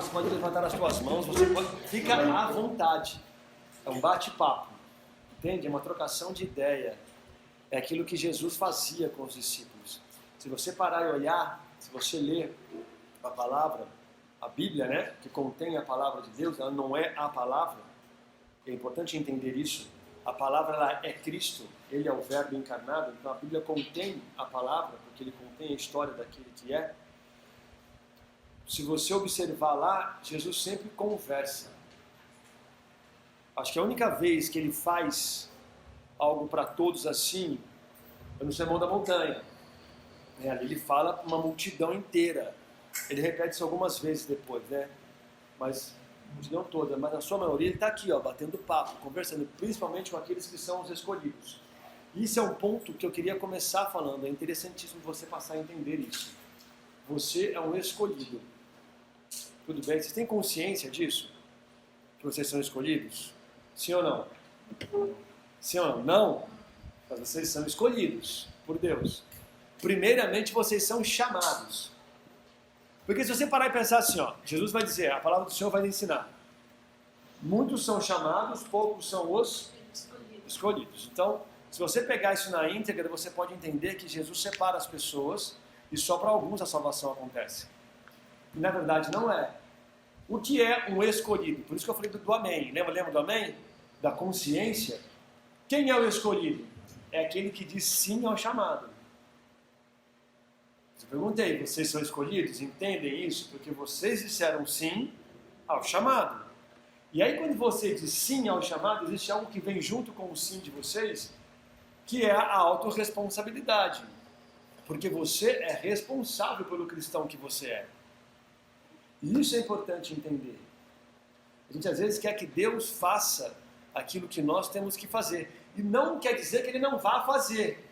Você pode levantar as suas mãos, você pode... Fica à vontade. É um bate-papo. Entende? É uma trocação de ideia. É aquilo que Jesus fazia com os discípulos. Se você parar e olhar, se você ler a palavra, a Bíblia, né, que contém a palavra de Deus, ela não é a palavra. É importante entender isso. A palavra ela é Cristo, Ele é o Verbo encarnado, então a Bíblia contém a palavra, porque Ele contém a história daquele que é. Se você observar lá, Jesus sempre conversa. Acho que a única vez que Ele faz algo para todos assim é no Sermão da Montanha. Ali Ele fala para uma multidão inteira. Ele repete isso algumas vezes depois, né? Mas não toda, mas na sua maioria ele está aqui, ó, batendo papo, conversando, principalmente com aqueles que são os escolhidos. Isso é um ponto que eu queria começar falando. É interessantíssimo você passar a entender isso. Você é um escolhido. Tudo bem? Vocês têm consciência disso? Que vocês são escolhidos? Sim ou não? Sim ou não? Não? Mas vocês são escolhidos por Deus. Primeiramente, vocês são chamados. Porque se você parar e pensar assim, ó, Jesus vai dizer, a palavra do Senhor vai lhe ensinar. Muitos são chamados, poucos são os escolhidos. Então, se você pegar isso na íntegra, você pode entender que Jesus separa as pessoas e só para alguns a salvação acontece. E na verdade não é. O que é um escolhido? Por isso que eu falei do amém. Lembra do amém? Da consciência? Quem é o escolhido? É aquele que diz sim ao chamado. Eu perguntei, vocês são escolhidos? Entendem isso? Porque vocês disseram sim ao chamado. E aí quando você diz sim ao chamado, existe algo que vem junto com o sim de vocês, que é a autorresponsabilidade. Porque você é responsável pelo cristão que você é. E isso é importante entender. A gente às vezes quer que Deus faça aquilo que nós temos que fazer. E não quer dizer que Ele não vá fazer.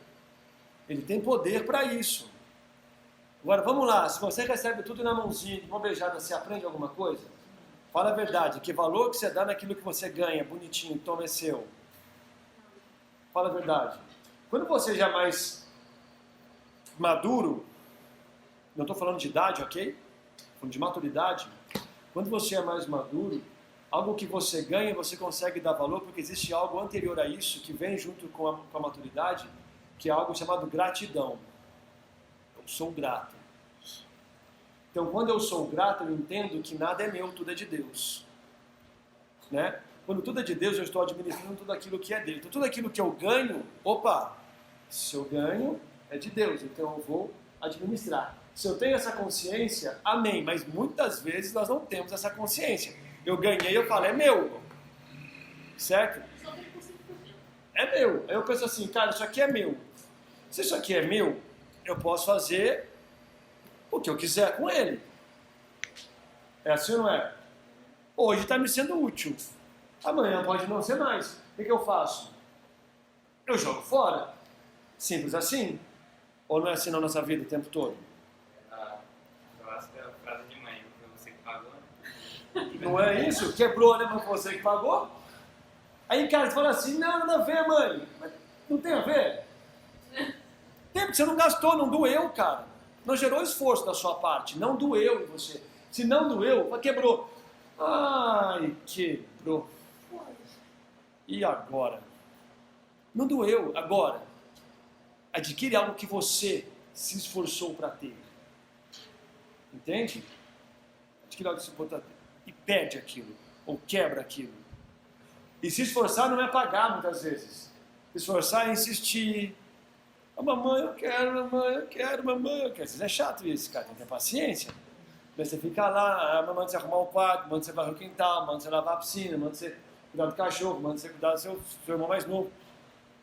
Ele tem poder para isso. Agora vamos lá, se você recebe tudo na mãozinha, de mão beijada, você aprende alguma coisa? Fala a verdade, que valor que você dá naquilo que você ganha, bonitinho, toma é seu. Fala a verdade. Quando você já é mais maduro, não estou falando de idade, ok? Estou falando de maturidade. Quando você é mais maduro, algo que você ganha, você consegue dar valor, porque existe algo anterior a isso, que vem junto com a maturidade, que é algo chamado gratidão. Eu sou grato. Então, quando eu sou grato, eu entendo que nada é meu, tudo é de Deus. Né? Quando tudo é de Deus, eu estou administrando tudo aquilo que é dele. Então, tudo aquilo que eu ganho, se eu ganho, é de Deus, então eu vou administrar. Se eu tenho essa consciência, amém. Mas muitas vezes nós não temos essa consciência. Eu ganhei, eu falo, é meu. Certo? É meu. Aí eu penso assim, cara, isso aqui é meu. Se isso aqui é meu, eu posso fazer o que eu quiser com ele. É assim ou não é? Hoje está me sendo útil. Amanhã pode não ser mais. O que eu faço? Eu jogo fora. Simples assim. Ou não é assim na nossa vida o tempo todo? Eu acho que é a frase de mãe, foi você que pagou. Não é isso? Quebrou, né? Mas foi você que pagou? Aí, cara, você fala assim, não, nada a ver, mãe. Mas não tem a ver? Tem, porque você não gastou, não doeu, cara. Não gerou esforço da sua parte, não doeu em você. Se não doeu, quebrou. Ai, quebrou. E agora? Não doeu, agora. Adquire algo que você se esforçou para ter. Entende? Adquire algo que você se esforçou para ter. E perde aquilo, ou quebra aquilo. E se esforçar não é pagar muitas vezes. Se esforçar é insistir. Mamãe, eu quero, mamãe, eu quero, mamãe, eu quero. Isso é chato isso, cara, tem que ter paciência. Mas você fica lá, a mamãe você arrumar o quarto, manda você varrer o quintal, manda você lavar a piscina, manda você cuidar do cachorro, manda você cuidar do seu irmão mais novo.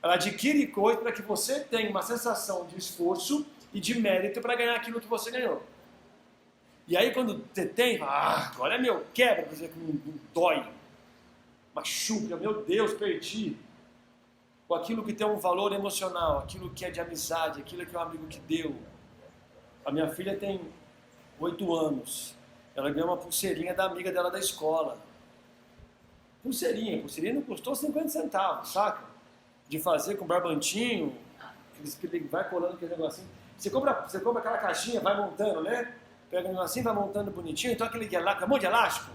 Ela adquire coisas para que você tenha uma sensação de esforço e de mérito para ganhar aquilo que você ganhou. E aí quando você tem, agora é meu, quebra, por exemplo, dói, machuca, meu Deus, perdi. Ou aquilo que tem um valor emocional, aquilo que é de amizade, aquilo que é um amigo que deu. A minha filha tem 8 anos, ela ganhou uma pulseirinha da amiga dela da escola. Pulseirinha não custou 50 centavos, saca? De fazer com barbantinho, que vai colando aquele negocinho. Você compra aquela caixinha, vai montando, né? pega um assim, vai montando bonitinho, então aquele que é lá, acabou de elástico,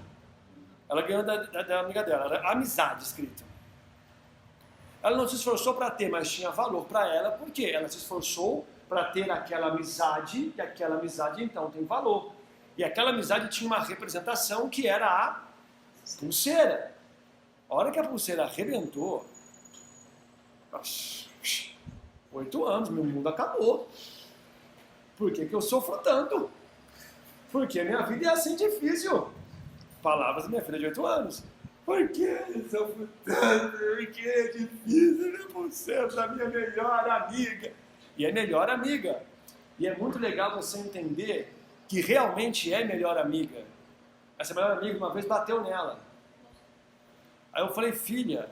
ela ganhou da amiga dela, era amizade escrito. Ela não se esforçou para ter, mas tinha valor para ela, porque ela se esforçou para ter aquela amizade, e aquela amizade então tem valor. E aquela amizade tinha uma representação que era a pulseira. A hora que a pulseira arrebentou, 8 anos, meu mundo acabou. Por que eu sofro tanto? Porque minha vida é assim difícil. Palavras da minha filha de 8 anos. Por que eu sofro tanto? Porque é difícil, né? Pulseira da minha melhor amiga. E é melhor amiga. E é muito legal você entender que realmente é melhor amiga. Essa melhor amiga uma vez bateu nela. Aí eu falei, filha,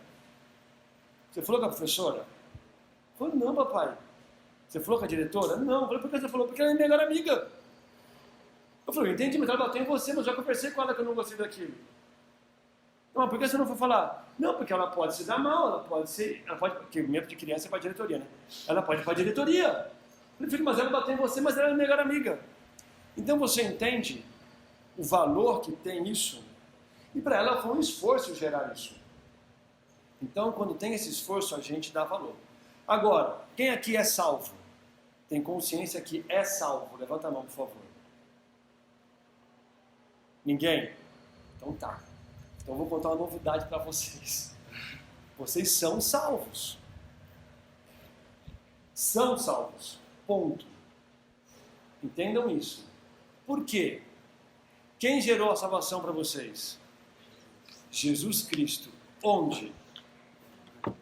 você falou com a professora? Falei, não, papai. Você falou com a diretora? Não. Eu falei, por que você falou? Porque ela é minha melhor amiga. Eu falei, entendi, mas ela bateu em você, mas eu já conversei com ela que eu não gostei daquilo. Não, por que você não foi falar? Não, porque ela pode se dar mal, ela pode, porque o medo de criança é para a diretoria, né? Ela pode ir para a diretoria. Eu falei, filho, mas ela bateu em você, mas ela é a melhor amiga. Então você entende o valor que tem isso? E para ela foi um esforço gerar isso. Então, quando tem esse esforço, a gente dá valor. Agora, quem aqui é salvo? Tem consciência que é salvo? Levanta a mão, por favor. Ninguém? Então tá. Então eu vou contar uma novidade para vocês. Vocês são salvos. São salvos. Ponto. Entendam isso. Por quê? Quem gerou a salvação para vocês? Jesus Cristo. Onde?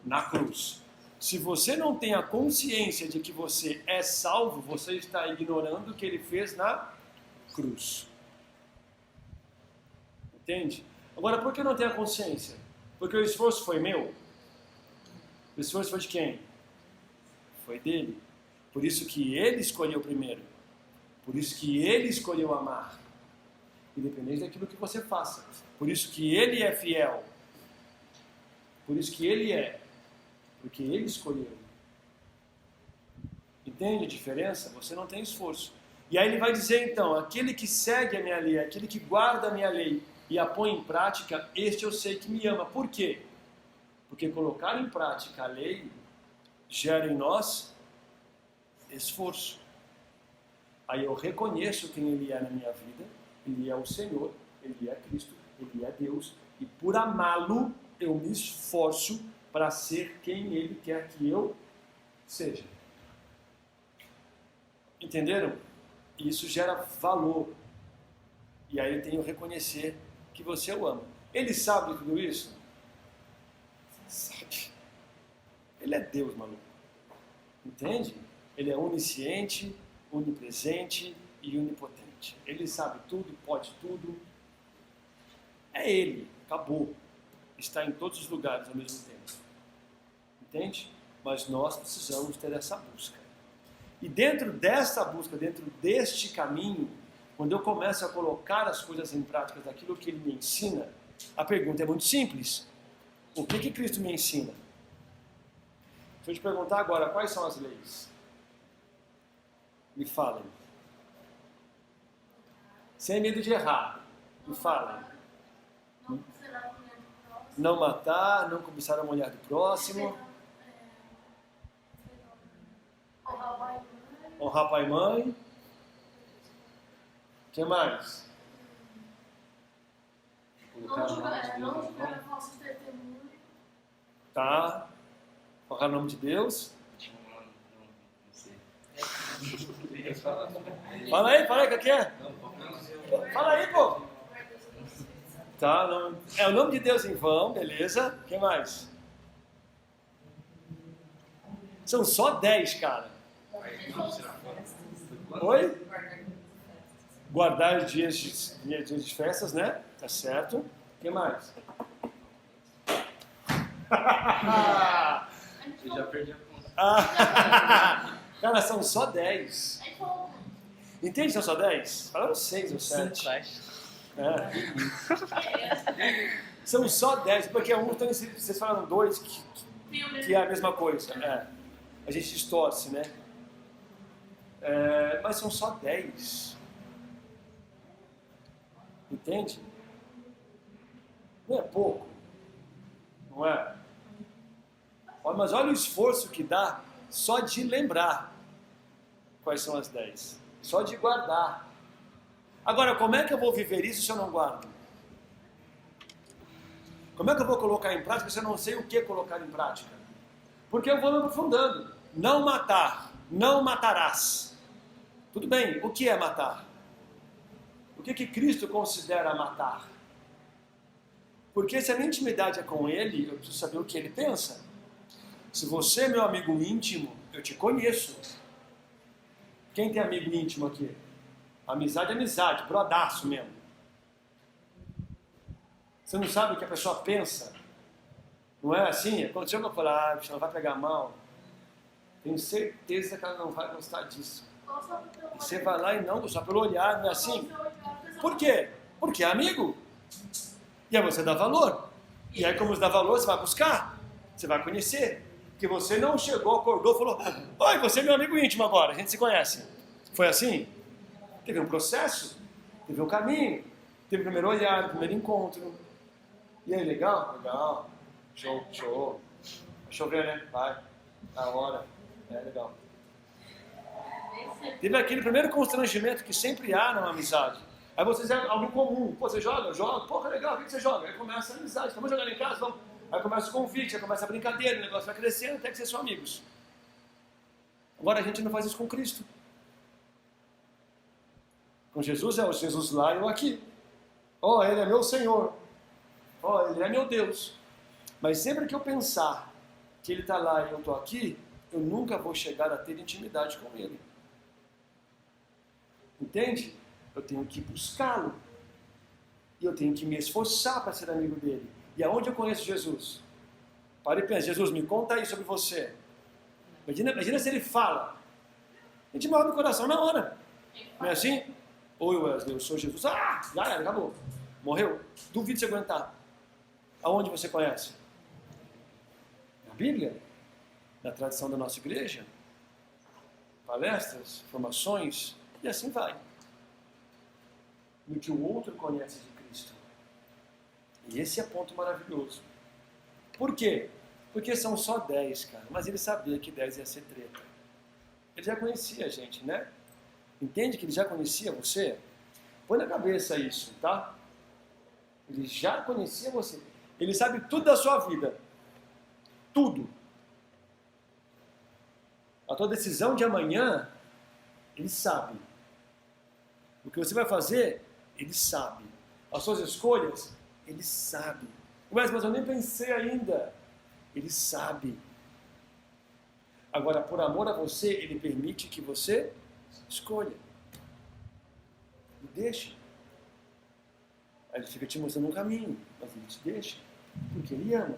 Na cruz. Se você não tem a consciência de que você é salvo, você está ignorando o que ele fez na cruz. Entende? Agora, por que não tem a consciência? Porque o esforço foi meu. O esforço foi de quem? Foi dele. Por isso que ele escolheu primeiro. Por isso que ele escolheu amar. Independente daquilo que você faça. Por isso que ele é fiel. Por isso que ele é. Porque ele escolheu. Entende a diferença? Você não tem esforço. E aí ele vai dizer então, aquele que segue a minha lei, aquele que guarda a minha lei e a põe em prática, este eu sei que me ama. Por quê? Porque colocar em prática a lei gera em nós esforço. Aí eu reconheço quem ele é na minha vida, ele é o Senhor, ele é Cristo, ele é Deus, e por amá-lo eu me esforço para ser quem ele quer que eu seja. Entenderam? Isso gera valor. E aí eu tenho que reconhecer que você o ama. Ele sabe de tudo isso? Sabe. Ele é Deus, maluco. Entende? Ele é onisciente, onipresente e onipotente. Ele sabe tudo, pode tudo. É ele. Acabou. Está em todos os lugares ao mesmo tempo. Entende? Mas nós precisamos ter essa busca. E dentro dessa busca, dentro deste caminho, quando eu começo a colocar as coisas em prática daquilo que ele me ensina, a pergunta é muito simples. O que Cristo me ensina? Deixa eu te perguntar agora, quais são as leis? Me falem. Sem medo de errar. Me falem. Não matar, não cobiçar a mulher do próximo. Honrar pai e mãe. O que mais? Não julgar falsos testemunhos. Tá. Honrar o nome de Deus. Fala aí, o que é? Fala aí, pô. Tá, não. É o nome de Deus em vão, beleza. O que mais? São só 10, cara. Oi? Guardar os dias de festas, né? Tá certo. O que mais? Eu já perdi a conta. Cara, são só 10. Entende? São só 10? Falaram 6 ou 7. São só 10, porque então, vocês falaram 2 que é a mesma coisa. A gente distorce, né? Mas são só 10. Entende? Não é pouco. Não é? Mas olha o esforço que dá só de lembrar quais são as 10. Só de guardar. Agora, como é que eu vou viver isso se eu não guardo? Como é que eu vou colocar em prática se eu não sei o que colocar em prática? Porque eu vou me aprofundando. Não matar. Não matarás. Tudo bem, o que é matar? O que Cristo considera matar? Porque se a minha intimidade é com Ele, eu preciso saber o que Ele pensa. Se você é meu amigo íntimo, eu te conheço. Quem tem amigo íntimo aqui? Amizade é amizade, brodaço mesmo. Você não sabe o que a pessoa pensa. Não é assim? Aconteceu que eu falei, não vai pegar mal. Tenho certeza que ela não vai gostar disso. E você vai lá e não, só pelo olhar, não é assim? Por quê? Porque é amigo. E aí você dá valor. E aí como você dá valor, você vai buscar. Você vai conhecer. Porque você não chegou, acordou, falou, oi, você é meu amigo íntimo agora, a gente se conhece. Foi assim? Teve um processo, teve um caminho, teve o primeiro olhar, o primeiro encontro. E aí, legal? Legal. Show, show. Deixa eu ver, né? Vai. Da hora. É, legal. Teve aquele primeiro constrangimento que sempre há numa amizade. Aí vocês é algo em comum. Pô, você joga? Eu jogo. Pô, que legal, o que você joga? Aí começa a amizade. Vamos jogar em casa? Vamos. Aí começa o convite, aí começa a brincadeira, o negócio vai crescendo até que vocês são amigos. Agora a gente não faz isso com Cristo. Com Jesus é o Jesus lá e eu aqui. Ó, Ele é meu Senhor. Ó, Ele é meu Deus. Mas sempre que eu pensar que Ele está lá e eu estou aqui, eu nunca vou chegar a ter intimidade com Ele. Entende? Eu tenho que buscá-lo. E eu tenho que me esforçar para ser amigo dele. E aonde eu conheço Jesus? Para e pensa, Jesus, me conta aí sobre você. Imagina se ele fala. A gente morre no coração na hora. Não é assim? Oi, Wesley, eu sou Jesus. Ah, já era, acabou. Morreu. Duvido você aguentar. Aonde você conhece? Na Bíblia? Na tradição da nossa igreja? Palestras, formações, e assim vai. No que o outro conhece de Cristo. E esse é ponto maravilhoso. Por quê? Porque são só 10, cara. Mas ele sabia que 10 ia ser treta. Ele já conhecia a gente, né? Entende que ele já conhecia você? Põe na cabeça isso, tá? Ele já conhecia você. Ele sabe tudo da sua vida. Tudo. A tua decisão de amanhã, ele sabe. O que você vai fazer, ele sabe. As suas escolhas, ele sabe. Mas eu nem pensei ainda. Ele sabe. Agora, por amor a você, ele permite que você escolha. E deixa. Aí ele fica te mostrando um caminho, mas ele te deixa. Porque ele ama.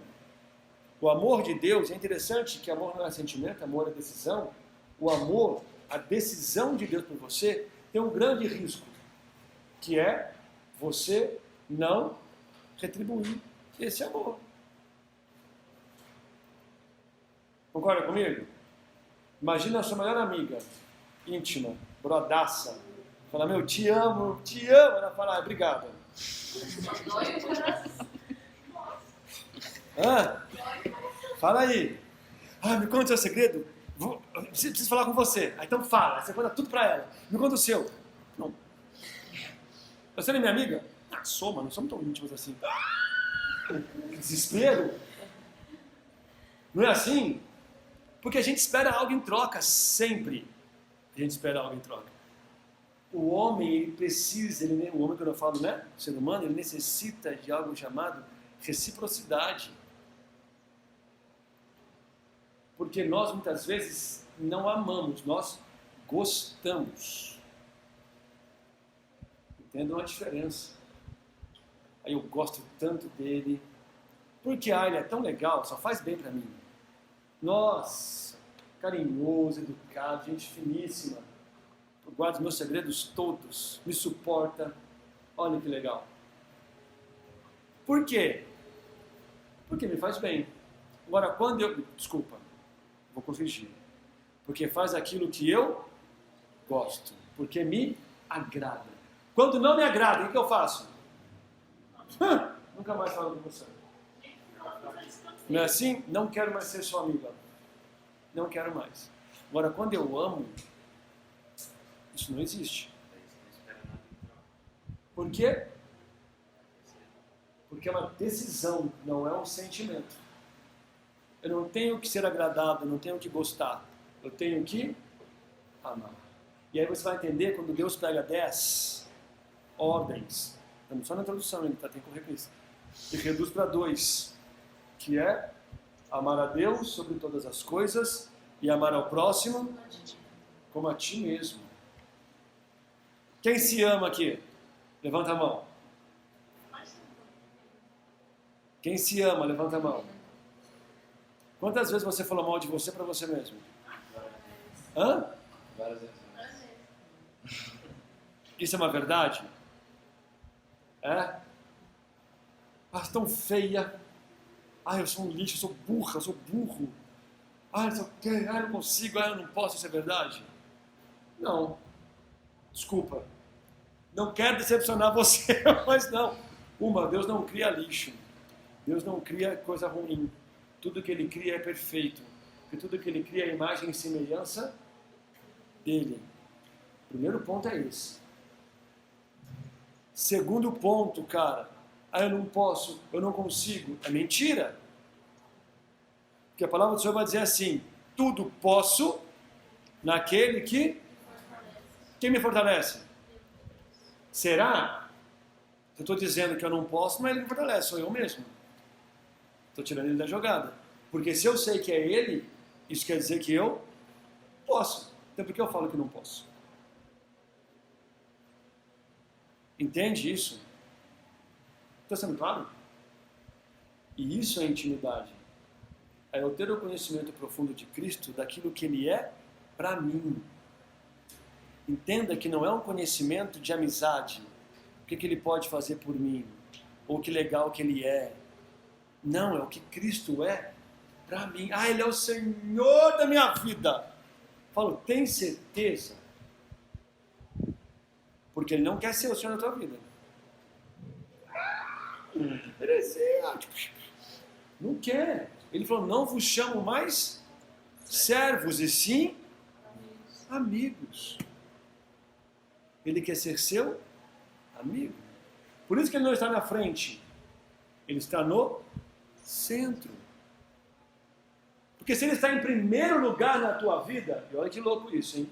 O amor de Deus, é interessante que amor não é sentimento, amor é decisão. O amor, a decisão de Deus por você, tem um grande risco. Que é você não retribuir esse amor. Concorda comigo? Imagina a sua melhor amiga, íntima, brodaça. Fala, meu, te amo, te amo. Ela fala, obrigada. Hã? Fala aí. Me conta o seu segredo. Preciso falar com você. Então fala. Você conta tudo pra ela. Me conta o seu. Não. Você não é minha amiga? Sou, mas não somos tão íntimos assim. Que desespero. Não é assim? Porque a gente espera algo em troca, sempre. A gente espera algo em troca. O homem, ele precisa, o homem que eu falo, né? O ser humano, ele necessita de algo chamado reciprocidade. Porque nós, muitas vezes, não amamos, nós gostamos. Entendam a diferença. Aí eu gosto tanto dele. Porque ele é tão legal, só faz bem pra mim. Nossa, carinhoso, educado, gente finíssima. Eu guardo os meus segredos todos, me suporta. Olha que legal. Por quê? Porque me faz bem. Agora, quando eu... Desculpa, vou corrigir. Porque faz aquilo que eu gosto. Porque me agrada. Quando não me agrada, o que eu faço? Nunca mais falo com você. Não é assim? Não quero mais ser sua amiga. Não quero mais. Agora, quando eu amo, isso não existe. Por quê? Porque é uma decisão, não é um sentimento. Eu não tenho que ser agradável, eu não tenho que gostar. Eu tenho que amar. E aí você vai entender quando Deus pega 10 ordens, estamos só na introdução ainda, tá? Tem que correr com isso. E reduz para 2, que é amar a Deus sobre todas as coisas e amar ao próximo como a ti mesmo. Quem se ama aqui? Levanta a mão. Quem se ama, levanta a mão. Quantas vezes você falou mal de você para você mesmo? Hã? Várias vezes. Isso é uma verdade? É? Ah, tão feia. Ah, eu sou um lixo, eu sou burra, eu sou burro. Ah, não sei o quê, ah, eu não consigo, ah, eu não posso, isso é verdade? Não. Desculpa. Não quero decepcionar você, mas não. Deus não cria lixo. Deus não cria coisa ruim. Tudo que Ele cria é perfeito. Porque tudo que Ele cria é imagem e semelhança dEle. O primeiro ponto é esse. Segundo ponto, cara, eu não posso, eu não consigo. É mentira. Porque a palavra do Senhor vai dizer assim: tudo posso naquele que... Quem me fortalece? Será? Eu estou dizendo que eu não posso, mas ele me fortalece, sou eu mesmo. Estou tirando ele da jogada. Porque se eu sei que é ele, isso quer dizer que eu posso. Então por que eu falo que não posso? Entende isso? Está sendo claro? E isso é intimidade. É eu ter o conhecimento profundo de Cristo, daquilo que Ele é para mim. Entenda que não é um conhecimento de amizade. O que Ele pode fazer por mim? Ou que legal que Ele é. Não, é o que Cristo é para mim. Ah, Ele é o Senhor da minha vida. Falo, tem certeza? Porque Ele não quer ser o Senhor da tua vida. Não quer. Ele falou, não vos chamo mais servos, e sim amigos. Ele quer ser seu amigo. Por isso que Ele não está na frente. Ele está no centro. Porque se Ele está em primeiro lugar na tua vida, e olha que louco isso, hein?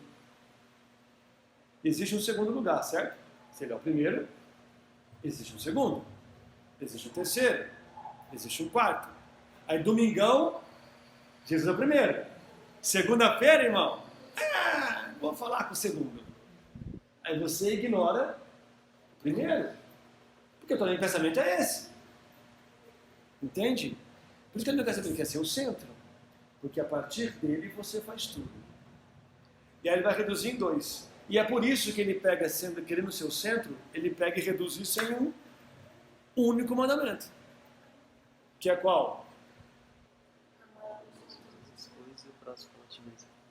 Existe um segundo lugar, certo? Se Ele é o primeiro, existe um segundo. Existe um terceiro. Existe um quarto. Aí domingão, Jesus é o primeiro. Segunda-feira, irmão, vou falar com o segundo. Aí você ignora o primeiro. Porque o teu pensamento é esse. Entende? Por isso que ele não quer saber, ele quer ser o centro. Porque a partir dele você faz tudo. E aí ele vai reduzir em 2. E é por isso que ele pega, sendo querendo ser o centro, ele pega e reduz isso em um único mandamento. Que é qual?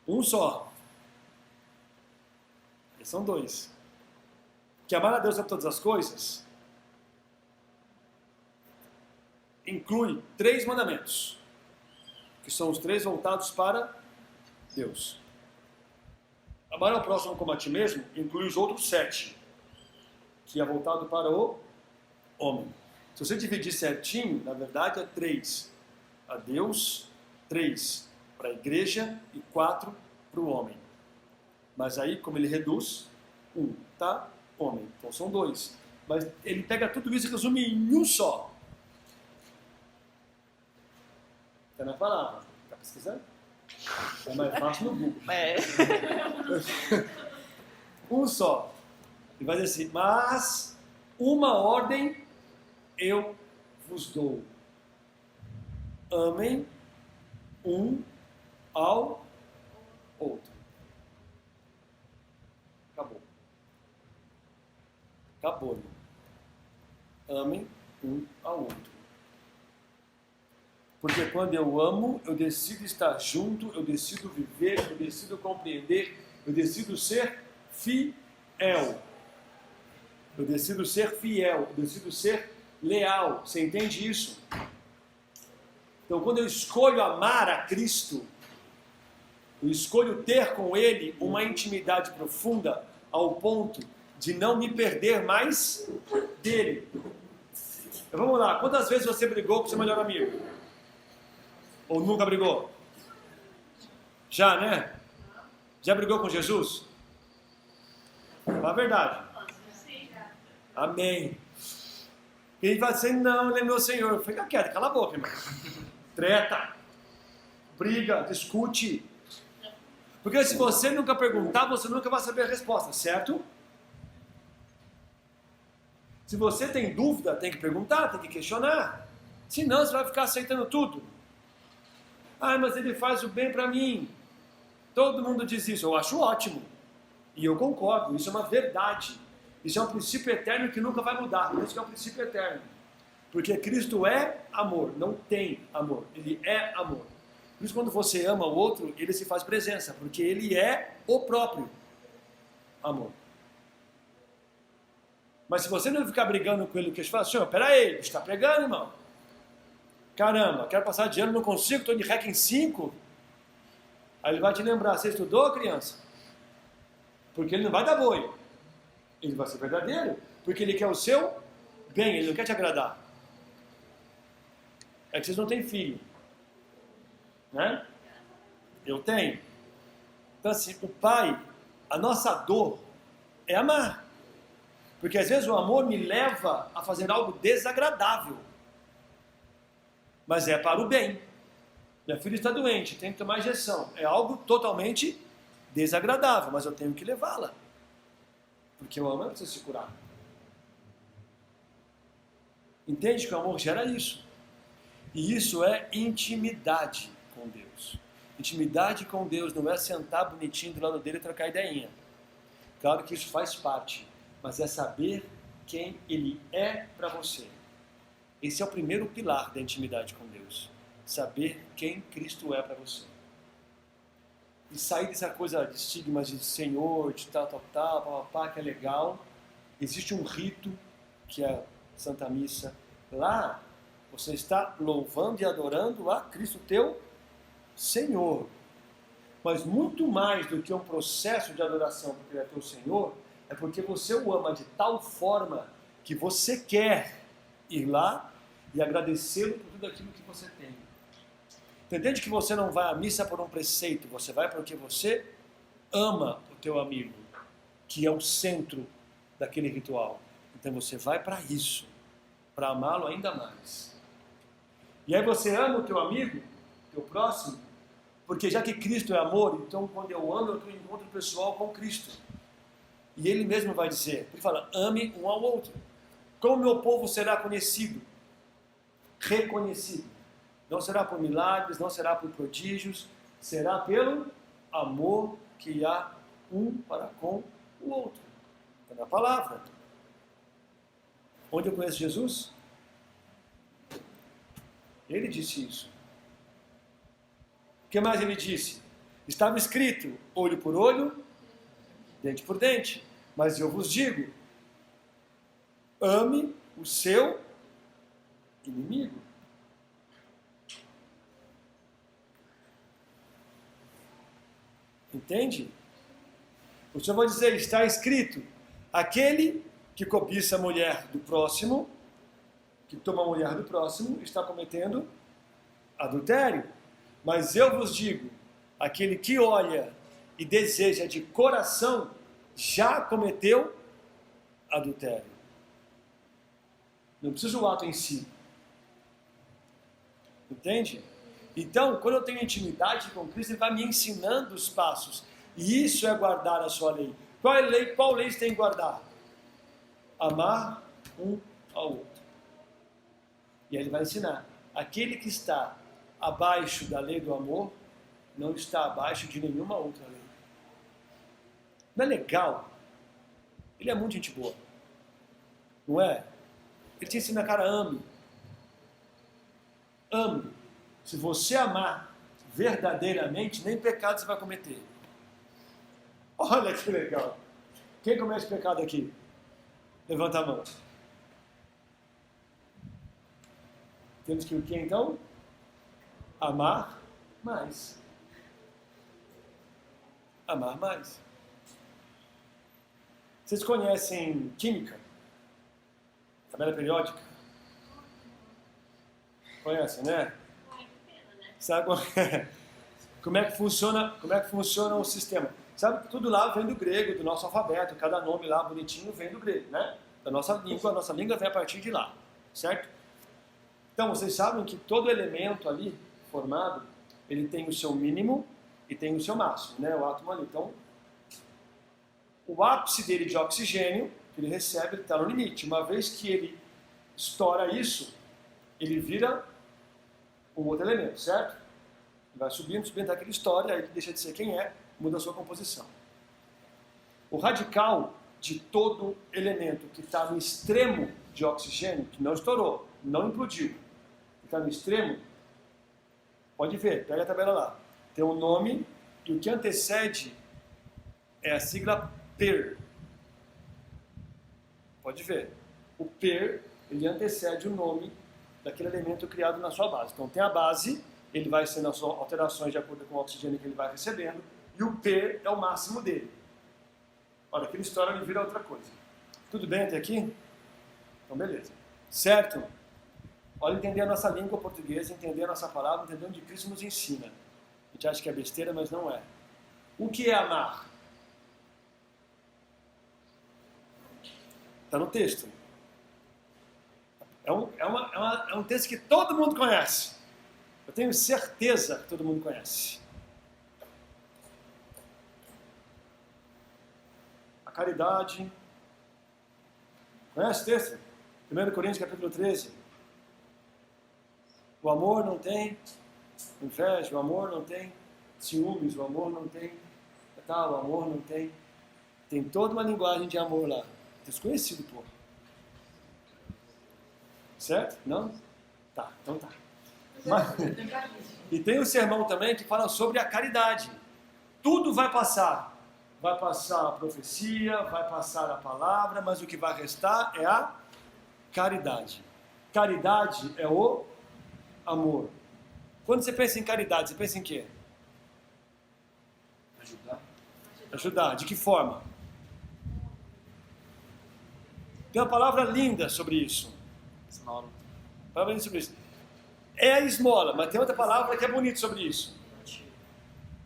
Um só. Eles são 2. Que amar a Deus sobre todas as coisas inclui 3 mandamentos. Que são os 3 voltados para Deus. Amar ao próximo como a ti mesmo inclui os outros 7. Que é voltado para o homem. Se você dividir certinho, na verdade é 3 a Deus, 3 para a igreja e 4 para o homem. Mas aí, como ele reduz, 1, tá? Homem. Então são 2. Mas ele pega tudo isso e resume em um só. Está na palavra. Está pesquisando? É mais fácil no Google. Um só. Ele vai dizer assim, mas uma ordem eu vos dou. Amem um ao outro. Acabou. Acabou. Amem um ao outro. Porque quando eu amo, eu decido estar junto, eu decido viver, eu decido compreender, eu decido ser fiel. Eu decido ser fiel, eu decido ser leal. Você entende isso? Então, quando eu escolho amar a Cristo, eu escolho ter com Ele uma intimidade profunda ao ponto de não me perder mais dele. Então, vamos lá, quantas vezes você brigou com seu melhor amigo? Ou nunca brigou? Já, né? Já brigou com Jesus? Fala a verdade. Amém. E ele fala assim, não, ele é meu Senhor. Fica quieto, cala a boca, irmão. Treta, briga, discute. Porque se você nunca perguntar, você nunca vai saber a resposta, certo? Se você tem dúvida, tem que perguntar, tem que questionar. Senão você vai ficar aceitando tudo. Ah, mas ele faz o bem para mim. Todo mundo diz isso, eu acho ótimo. E eu concordo, isso é uma verdade. Isso é um princípio eterno que nunca vai mudar. Por isso que é um princípio eterno. Porque Cristo é amor, não tem amor. Ele é amor. Por isso quando você ama o outro, ele se faz presença. Porque ele é o próprio amor. Mas se você não ficar brigando com ele, que você fala, senhor, peraí, você está pregando, irmão? Caramba, quero passar de ano, não consigo, estou de REC em 5. Aí ele vai te lembrar, você estudou, criança? Porque ele não vai dar boi. Ele vai ser verdadeiro, porque ele quer o seu bem, ele não quer te agradar. É que vocês não têm filho. Né? Eu tenho. Então assim, o pai, a nossa dor é amar. Porque às vezes o amor me leva a fazer algo desagradável. Mas é para o bem. Minha filha está doente, tem que tomar injeção. É algo totalmente desagradável, mas eu tenho que levá-la. Porque eu amo, ela precisa se curar. Entende que o amor gera isso? E isso é intimidade com Deus. Intimidade com Deus não é sentar bonitinho do lado dele e trocar ideinha. Claro que isso faz parte, mas é saber quem Ele é para você. Esse é o primeiro pilar da intimidade com Deus. Saber quem Cristo é para você. E sair dessa coisa de estigmas de Senhor, de tal, papapá, que é legal. Existe um rito, que é a Santa Missa. Lá, você está louvando e adorando a Cristo teu Senhor. Mas muito mais do que um processo de adoração, porque Ele é teu Senhor, é porque você o ama de tal forma que você quer ir lá e agradecê-lo por tudo aquilo que você tem. Então, entende que você não vai à missa por um preceito, você vai porque você ama o teu amigo, que é o centro daquele ritual. Então você vai para isso, para amá-lo ainda mais. E aí você ama o teu amigo, teu próximo, porque já que Cristo é amor, então quando eu amo, eu tenho um encontro pessoal com Cristo. E Ele mesmo vai dizer, Ele fala, ame um ao outro. Como meu povo será conhecido? Reconhecido. Não será por milagres, não será por prodígios, será pelo amor que há um para com o outro. Está na palavra. Onde eu conheço Jesus? Ele disse isso. O que mais ele disse? Estava escrito, olho por olho, dente por dente. Mas eu vos digo, ame o seu inimigo. Entende? O Senhor vai dizer, está escrito, aquele que cobiça a mulher do próximo, que toma a mulher do próximo, está cometendo adultério. Mas eu vos digo, aquele que olha e deseja de coração, já cometeu adultério. Não precisa o ato em si. Entende? Então, quando eu tenho intimidade com Cristo, Ele vai me ensinando os passos. E isso é guardar a sua lei. Qual lei você tem que guardar? Amar um ao outro. E aí Ele vai ensinar. Aquele que está abaixo da lei do amor, não está abaixo de nenhuma outra lei. Não é legal? Ele é muito gente boa. Não é? Ele te ensina, cara, ame. Ame. Se você amar verdadeiramente, nem pecado você vai cometer. Olha que legal. Quem comete pecado aqui? Levanta a mão. Temos que o que então? Amar mais. Amar mais. Vocês conhecem química? Tabela periódica? Conhecem, né? Sabe como é que funciona o sistema? Sabe que tudo lá vem do grego, do nosso alfabeto, cada nome lá bonitinho vem do grego, né? Da nossa língua vem a partir de lá, certo? Então, vocês sabem que todo elemento ali formado, ele tem o seu mínimo e tem o seu máximo, né? O átomo ali. Então, o ápice dele de oxigênio, que ele recebe, ele está no limite. Uma vez que ele estoura isso, ele vira um outro elemento, certo? Ele vai subindo, até que ele estoura, aí ele deixa de ser quem é, muda a sua composição. O radical de todo elemento que está no extremo de oxigênio, que não estourou, não implodiu, que está no extremo, pode ver, pega a tabela lá. Tem um nome e o que antecede é a sigla PER. Pode ver. O PER, ele antecede o nome daquele elemento criado na sua base. Então tem a base, ele vai sendo as alterações de acordo com o oxigênio que ele vai recebendo, e o PER é o máximo dele. Olha, aquele estoura ele vira outra coisa. Tudo bem até aqui? Então beleza. Certo? Olha, entender a nossa língua portuguesa, entender a nossa palavra, entender onde Cristo nos ensina. A gente acha que é besteira, mas não é. O que é amar? Está no texto. É um texto que todo mundo conhece. Eu tenho certeza que todo mundo conhece. A caridade. Conhece o texto? 1 Coríntios capítulo 13. O amor não tem inveja, o amor não tem ciúmes, o amor não tem tal, o amor não tem. Tem toda uma linguagem de amor lá. Desconhecido, pô. Certo? Não? Tá, então tá. E tem um sermão também que fala sobre a caridade. Tudo vai passar. Vai passar a profecia, vai passar a palavra, mas o que vai restar é a caridade. Caridade é o amor. Quando você pensa em caridade, você pensa em quê? Ajudar. Ajudar. De que forma? Tem uma palavra linda sobre isso. Esmola. Palavra linda sobre isso. É a esmola, mas tem outra palavra que é bonita sobre isso.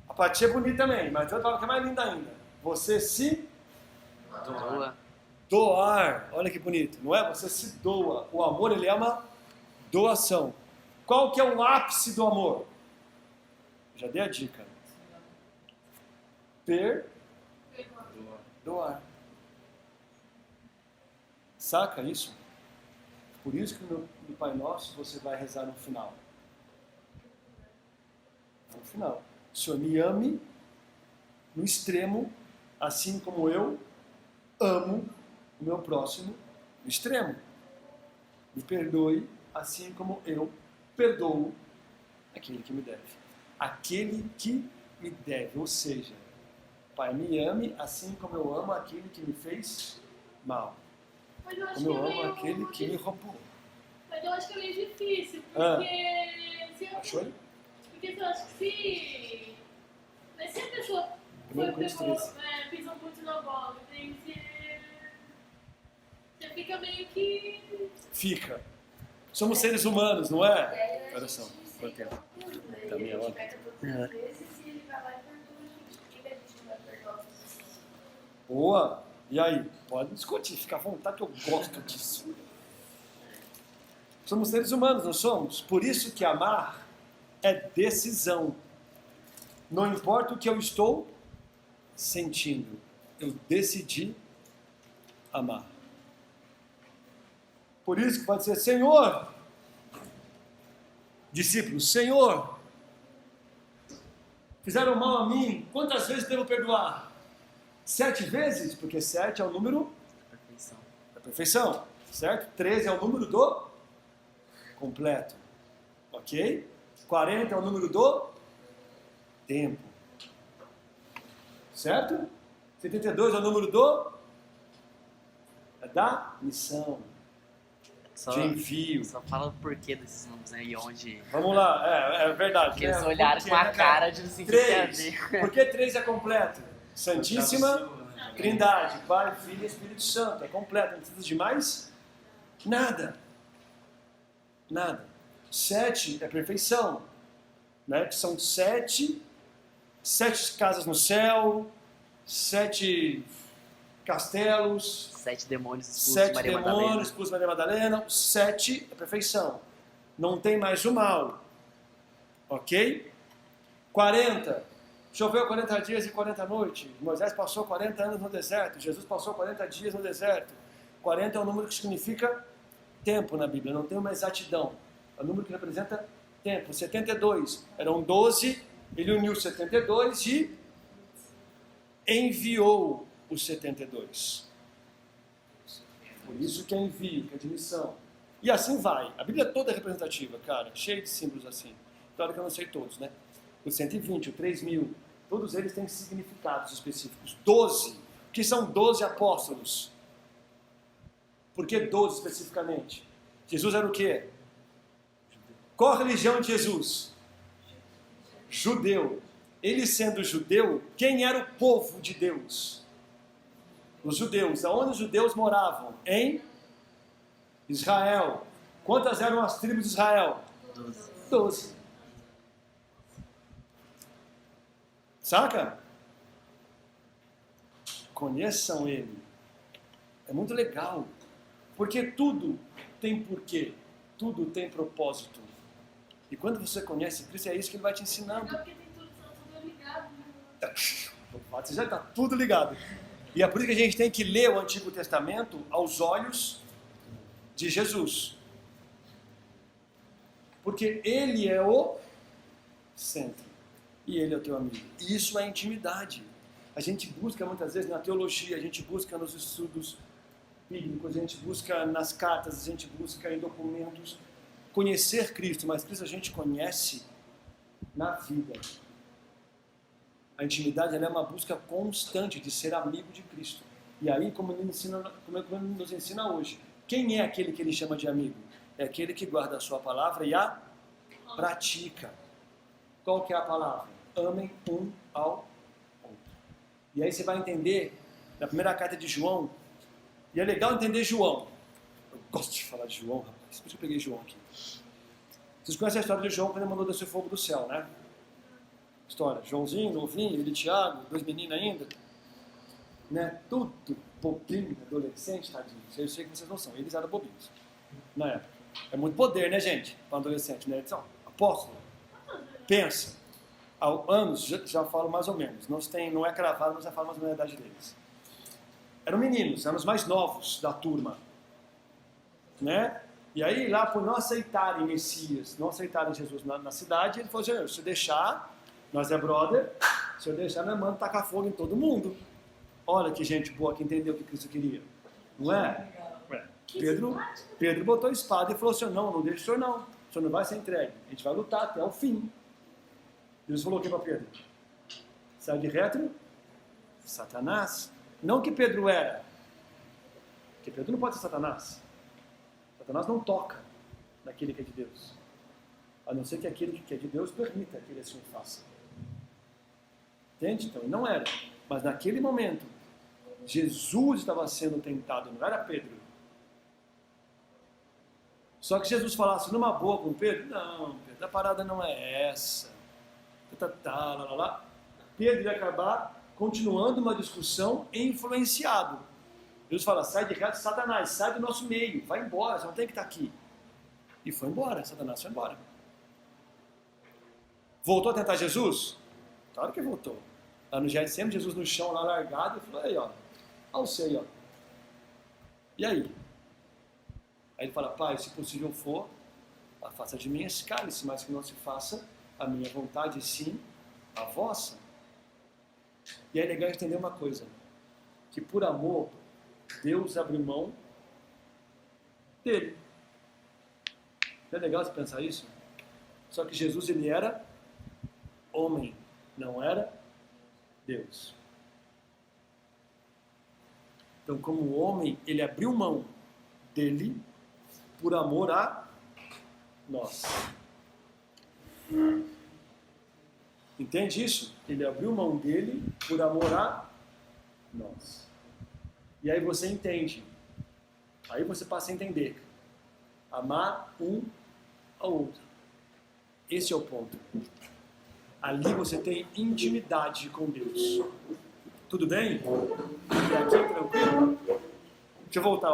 Apatia é bonita também, mas tem outra palavra que é mais linda ainda. Você se Doa. doar. Olha que bonito, não é? Você se doa. O amor, ele é uma doação. Qual que é o ápice do amor? Já dei a dica. Doar. Saca isso? Por isso que no Pai Nosso você vai rezar no final. No final. Senhor, me ame no extremo, assim como eu amo o meu próximo no extremo. Me perdoe, assim como eu perdoo aquele que me deve. Aquele que me deve, ou seja, Pai, me ame assim como eu amo aquele que me fez mal. Mas eu acho Como eu que é amo meio... aquele que me roubou. Mas eu acho que é meio difícil, porque... Se eu... Achou? Porque eu acho que se... Mas se a pessoa pisou muito na bola, tem que... Você fica meio que... Fica. Somos seres humanos, não é? Olha só. Quanto tempo? Tá meia hora. Boa. E aí? Pode discutir, fica à vontade que eu gosto disso. Somos seres humanos, não somos? Por isso que amar é decisão. Não importa o que eu estou sentindo, eu decidi amar. Por isso que pode ser, Senhor, discípulos, Senhor, fizeram mal a mim, quantas vezes devo perdoar? 7 vezes, porque 7 é o número da perfeição, certo? 13 é o número do completo, ok? 40 é o número do tempo, certo? 72 é o número da missão. Só, de envio. só fala o porquê desses números, né? E onde. Vamos lá, é verdade. Porque eles né? olharam Por quê, com a né, cara de assim, o que quer 3. ver. Por que 3 é completo? Santíssima Trindade, Pai, Filho e Espírito Santo. É completo, não precisa de mais nada. Nada. 7 é perfeição, né? Que são 7 casas no céu, 7 castelos, 7 demônios expulsos de 7 Maria demônios, Madalena. expulsos de Maria Madalena. 7 é perfeição. Não tem mais o mal. Ok? 40. Choveu 40 dias e 40 noites. Moisés passou 40 anos no deserto. Jesus passou 40 dias no deserto. 40 é um número que significa tempo na Bíblia. Não tem uma exatidão. É um número que representa tempo. 72. Eram 12. Ele uniu 72 e enviou os 72. Por isso que é envio, que é de missão. E assim vai. A Bíblia toda é representativa, cara. Cheia de símbolos assim. Claro que eu não sei todos, né? O 120, o 3000, todos eles têm significados específicos. 12, que são 12 apóstolos. Por que 12 especificamente? Jesus era o quê? Qual a religião de Jesus? Judeu. Ele sendo judeu, quem era o povo de Deus? Os judeus. Aonde os judeus moravam? Em Israel. Quantas eram as tribos de Israel? 12. Saca? Conheçam ele. É muito legal. Porque tudo tem porquê. Tudo tem propósito. E quando você conhece Cristo, é isso que ele vai te ensinando. Legal porque tem tudo ligado. Né? Você já está tudo ligado. E é por isso que a gente tem que ler o Antigo Testamento aos olhos de Jesus. Porque ele é o centro. E ele é o teu amigo. E isso é intimidade. A gente busca muitas vezes na teologia, a gente busca nos estudos bíblicos, a gente busca nas cartas, a gente busca em documentos conhecer Cristo, mas Cristo a gente conhece na vida. A intimidade ela é uma busca constante de ser amigo de Cristo. E aí, como ele nos ensina hoje, quem é aquele que ele chama de amigo? É aquele que guarda a sua palavra e a pratica. Qual que é a palavra? Amem um ao outro. E aí você vai entender, na primeira carta de João, e é legal entender João. Eu gosto de falar de João, rapaz. Por isso eu peguei João aqui. Vocês conhecem a história de João quando ele mandou descer fogo do céu, né? História. Joãozinho, novinho, ele e Tiago, 2 meninos ainda. Né? Tudo bobinho, adolescente, tadinho. Eu sei que vocês não são. Eles eram bobinhos na época. É muito poder, né, gente? Para um adolescente, né? Eles são apóstolo. Pensa. Há anos, já falo mais ou menos. Não é cravado, mas já falo mais ou menos a idade deles. Eram meninos, eram os mais novos da turma. Né? E aí, lá por não aceitarem Messias, não aceitarem Jesus na cidade, ele falou assim, se eu deixar, nós é brother, se eu deixar, minha mãe tacar fogo em todo mundo. Olha que gente boa que entendeu o que Cristo queria. Não é? Pedro botou a espada e falou assim, não deixa o senhor não. O senhor não vai ser entregue. A gente vai lutar até o fim. Jesus falou o que para Pedro? Sai de retro, Satanás. Não que Pedro era. Porque Pedro não pode ser Satanás. Satanás não toca naquele que é de Deus. A não ser que aquele que é de Deus permita que ele assim faça. Entende? Então, ele não era. Mas naquele momento, Jesus estava sendo tentado, não era Pedro. Só que Jesus falasse numa boa com Pedro, não, Pedro, a parada não é essa. Pedro ia acabar continuando uma discussão influenciado. Jesus fala, sai de reto, Satanás, sai do nosso meio, vai embora, você não tem que estar aqui. E foi embora, Satanás foi embora. Voltou a tentar Jesus? Claro que voltou. Lá no Getsemane, Jesus no chão, lá largado, e falou, aí ó, alcei aí ó. E aí? Aí ele fala, pai, se possível for, afasta de mim esse cálice, mas que não se faça a minha vontade, sim a vossa. E é legal entender uma coisa, que por amor, Deus abriu mão dele. Não é legal você pensar isso? Só que Jesus, ele era homem, não era Deus. Então, como homem, ele abriu mão dele por amor a nós. Entende isso? Ele abriu mão dele por amor a nós. E aí você entende. Aí você passa a entender. Amar um ao outro. Esse é o ponto. Ali você tem intimidade com Deus. Tudo bem? Até aqui, tranquilo? Deixa eu voltar.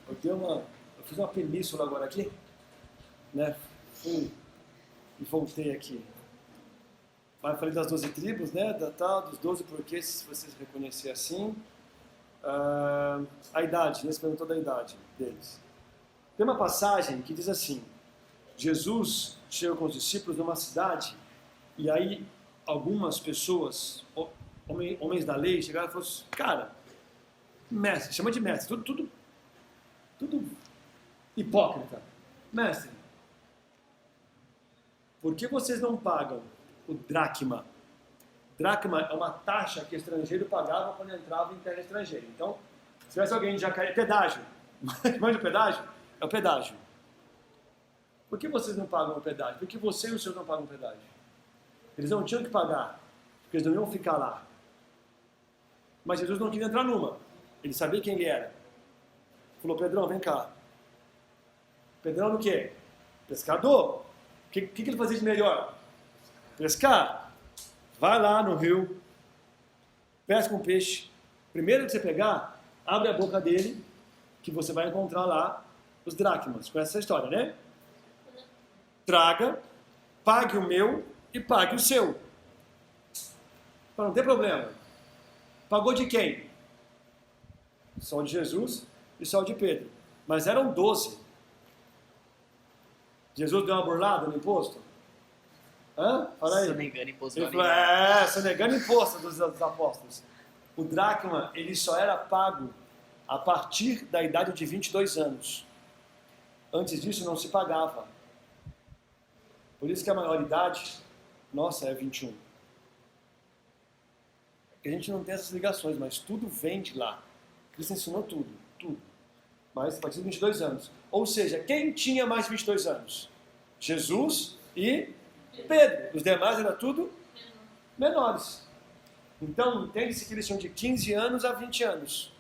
Eu fiz uma península agora aqui, né? Fui e voltei aqui. Aí falei das 12 tribos, né? Dos 12 porquês, se vocês reconhecerem assim. A idade, né? Você perguntou da idade deles. Tem uma passagem que diz assim: Jesus chegou com os discípulos numa cidade, e aí algumas pessoas, homens da lei, chegaram e falaram assim: cara, mestre, chama de mestre, tudo hipócrita. Mestre, por que vocês não pagam o dracma? Dracma é uma taxa que o estrangeiro pagava quando entrava em terra estrangeira. Então, se tivesse alguém de Jacareí, pedágio. Manja o pedágio? É o pedágio. Por que vocês não pagam o pedágio? Por que você e os seus não pagam o pedágio? Eles não tinham que pagar, porque eles não iam ficar lá. Mas Jesus não queria entrar numa. Ele sabia quem ele era. Falou: Pedrão, vem cá. Pedrão no quê? Pescador. O que ele fazia de melhor? Pescar. Vai lá no rio, pesca um peixe. Primeiro que você pegar, abre a boca dele, que você vai encontrar lá os dracmas. Conhece essa história, né? Traga, pague o meu e pague o seu. Para não ter problema. Pagou de quem? Só de Jesus e só de Pedro. Mas eram 12. Jesus deu uma burlada no imposto? Hã? Fala aí. Sonegando imposto. Ele falou, sonegando imposto dos apóstolos. O dracma, ele só era pago a partir da idade de 22 anos. Antes disso não se pagava. Por isso que a maioridade nossa é 21. A gente não tem essas ligações, mas tudo vem de lá. Cristo ensinou tudo. Mas a partir de 22 anos. Ou seja, quem tinha mais de 22 anos? Jesus e Pedro. Os demais eram tudo menores. Então, entende-se que eles tinham de 15 anos a 20 anos.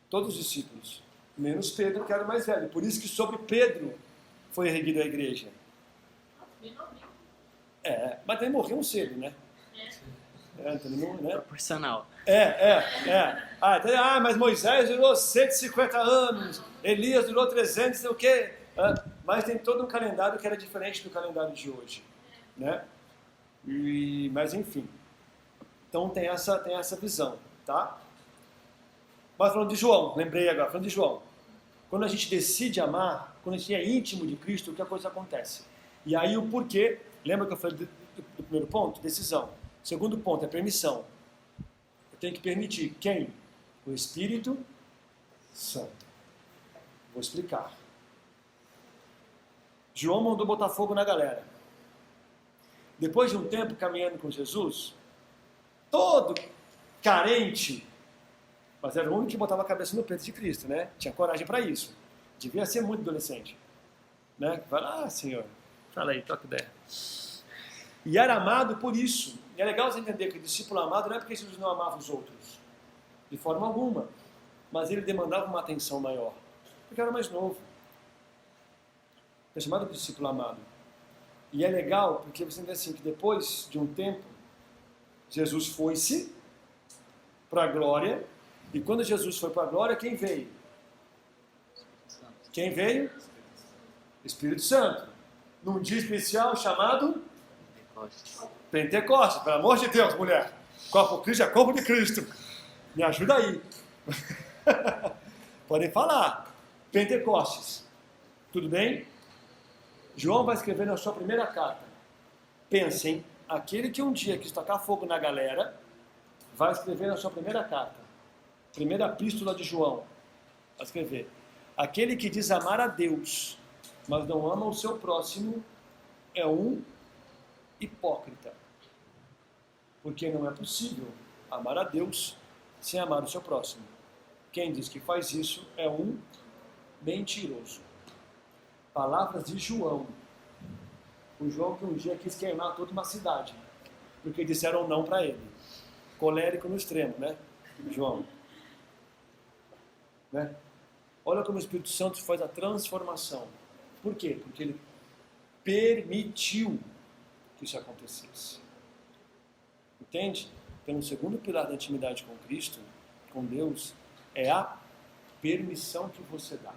Todos os discípulos. Menos Pedro, que era o mais velho. Por isso que sobre Pedro foi erguida a igreja. Mas ele morreu cedo, né? Né? Proporcional. Mas Moisés durou 150 anos, Elias durou 300, sei o quê. Mas tem todo um calendário que era diferente do calendário de hoje, né? Mas enfim. Então tem essa visão, tá? Mas falando de João, lembrei agora, falando de João. Quando a gente decide amar, quando a gente é íntimo de Cristo, que a coisa acontece? E aí o porquê, lembra que eu falei do primeiro ponto? Decisão. Segundo ponto é permissão. Eu tenho que permitir quem? O Espírito Santo. Vou explicar. João mandou botar fogo na galera. Depois de um tempo caminhando com Jesus, todo carente, mas era o único que botava a cabeça no peito de Cristo, né? Tinha coragem para isso. Devia ser muito adolescente. Né? Vai lá, Senhor. Fala aí, toca ideia. E era amado por isso. E é legal você entender que o discípulo amado não é porque Jesus não amava os outros, de forma alguma, mas ele demandava uma atenção maior, porque era mais novo. É chamado de discípulo amado. E é legal porque você entende assim, que depois de um tempo, Jesus foi-se para a glória, e quando Jesus foi para a glória, quem veio? Quem veio? Espírito Santo. Num dia especial chamado Pentecostes, pelo amor de Deus, mulher. Corpo de Cristo é corpo de Cristo. Me ajuda aí. Podem falar. Pentecostes. Tudo bem? João vai escrever na sua primeira carta. Pensem, aquele que um dia quis tacar fogo na galera, vai escrever na sua primeira carta. Primeira epístola de João. Vai escrever. Aquele que diz amar a Deus, mas não ama o seu próximo, é um hipócrita. Porque não é possível amar a Deus sem amar o seu próximo. Quem diz que faz isso é um mentiroso. Palavras de João. O João que um dia quis queimar toda uma cidade, porque disseram não para ele. Colérico no extremo, né? João. Né? Olha como o Espírito Santo faz a transformação. Por quê? Porque ele permitiu que isso acontecesse. Entende? Então, o segundo pilar da intimidade com Cristo, com Deus, é a permissão que você dá.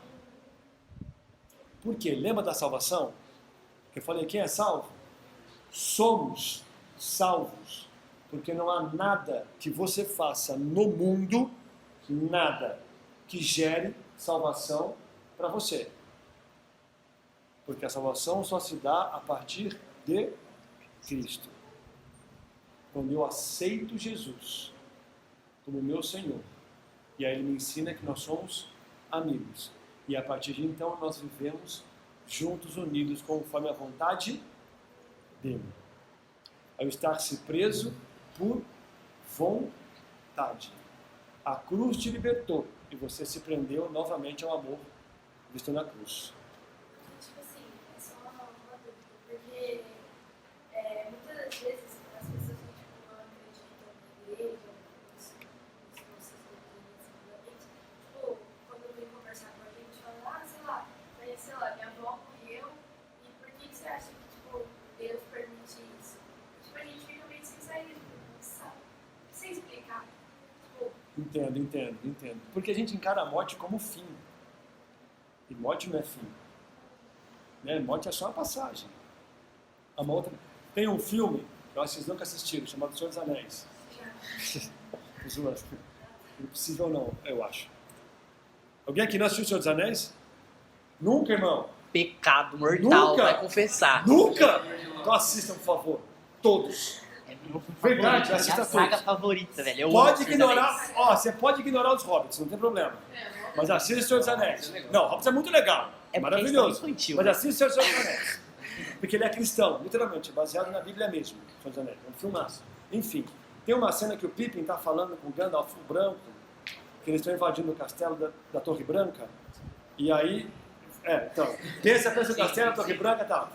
Por quê? Lembra da salvação? Que eu falei, quem é salvo? Somos salvos. Porque não há nada que você faça no mundo, nada, que gere salvação para você. Porque a salvação só se dá a partir de Cristo. Quando eu aceito Jesus como meu Senhor, e aí Ele me ensina que nós somos amigos. E a partir de então nós vivemos juntos, unidos, conforme a vontade dEle. Ao estar-se preso por vontade. A cruz te libertou e você se prendeu novamente ao amor visto na cruz. Tipo assim, é só uma dúvida, porque muitas das vezes as pessoas que não acreditam na igreja, nos nossos doutrinas, tipo, quando vem conversar com a gente, fala, sei lá, minha avó morreu, e por que você acha que, tipo, Deus permite isso? Tipo, a gente fica meio sem sair, sabe? Sem explicar. Tipo, Entendo. Porque a gente encara a morte como fim. E morte não é fim. Né? Morte é só uma passagem. Uma outra... Tem um filme, que eu acho que vocês nunca assistiram, chamado Senhor dos Anéis. Impossível não, eu acho. Alguém aqui não assistiu o Senhor dos Anéis? Nunca, irmão? Pecado mortal, Nunca? vai confessar. Nunca? Então assistam, por favor. Todos. É meu favorito, Verdade, minha assista saga todos. favorita, velho. Eu Pode amo Senhor dos ignorar, Anéis. ó, você pode ignorar os Hobbits, não tem problema. Mas assista o Senhor dos Anéis. Não, Hobbits é muito legal, É porque maravilhoso. é história infantil, Mas né? assista o Senhor dos Anéis. Porque ele é cristão, literalmente, baseado na Bíblia mesmo, Senhor dos Anéis. É um filmaço. Enfim, tem uma cena que o Pippin está falando com o Gandalf o Branco, que eles estão invadindo o castelo da Torre Branca, e aí, então, pensa o castelo, a Torre Branca e tal.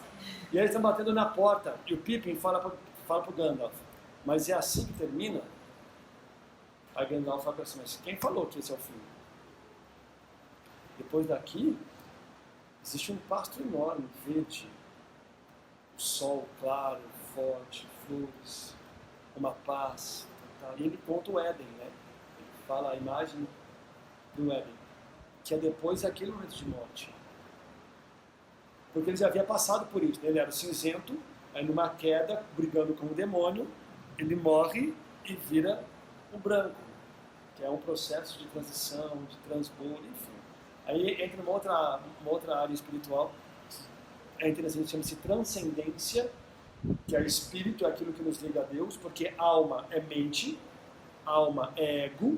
E aí eles estão batendo na porta, e o Pippin fala pro Gandalf, mas é assim que termina? Aí Gandalf fala assim, mas quem falou que esse é o fim? Depois daqui, existe um pasto enorme, verde, o sol claro, forte, flores, uma paz. Tá? E ele conta o Éden, né? Ele fala a imagem do Éden, que é depois daquele momento de morte. Porque ele já havia passado por isso, né? Ele era o cinzento, aí numa queda, brigando com o demônio, ele morre e vira o branco, que é um processo de transição, de transbordo, enfim. Aí entra uma outra área espiritual, é interessante, chama-se transcendência, que é o espírito, é aquilo que nos liga a Deus, porque alma é mente, alma é ego,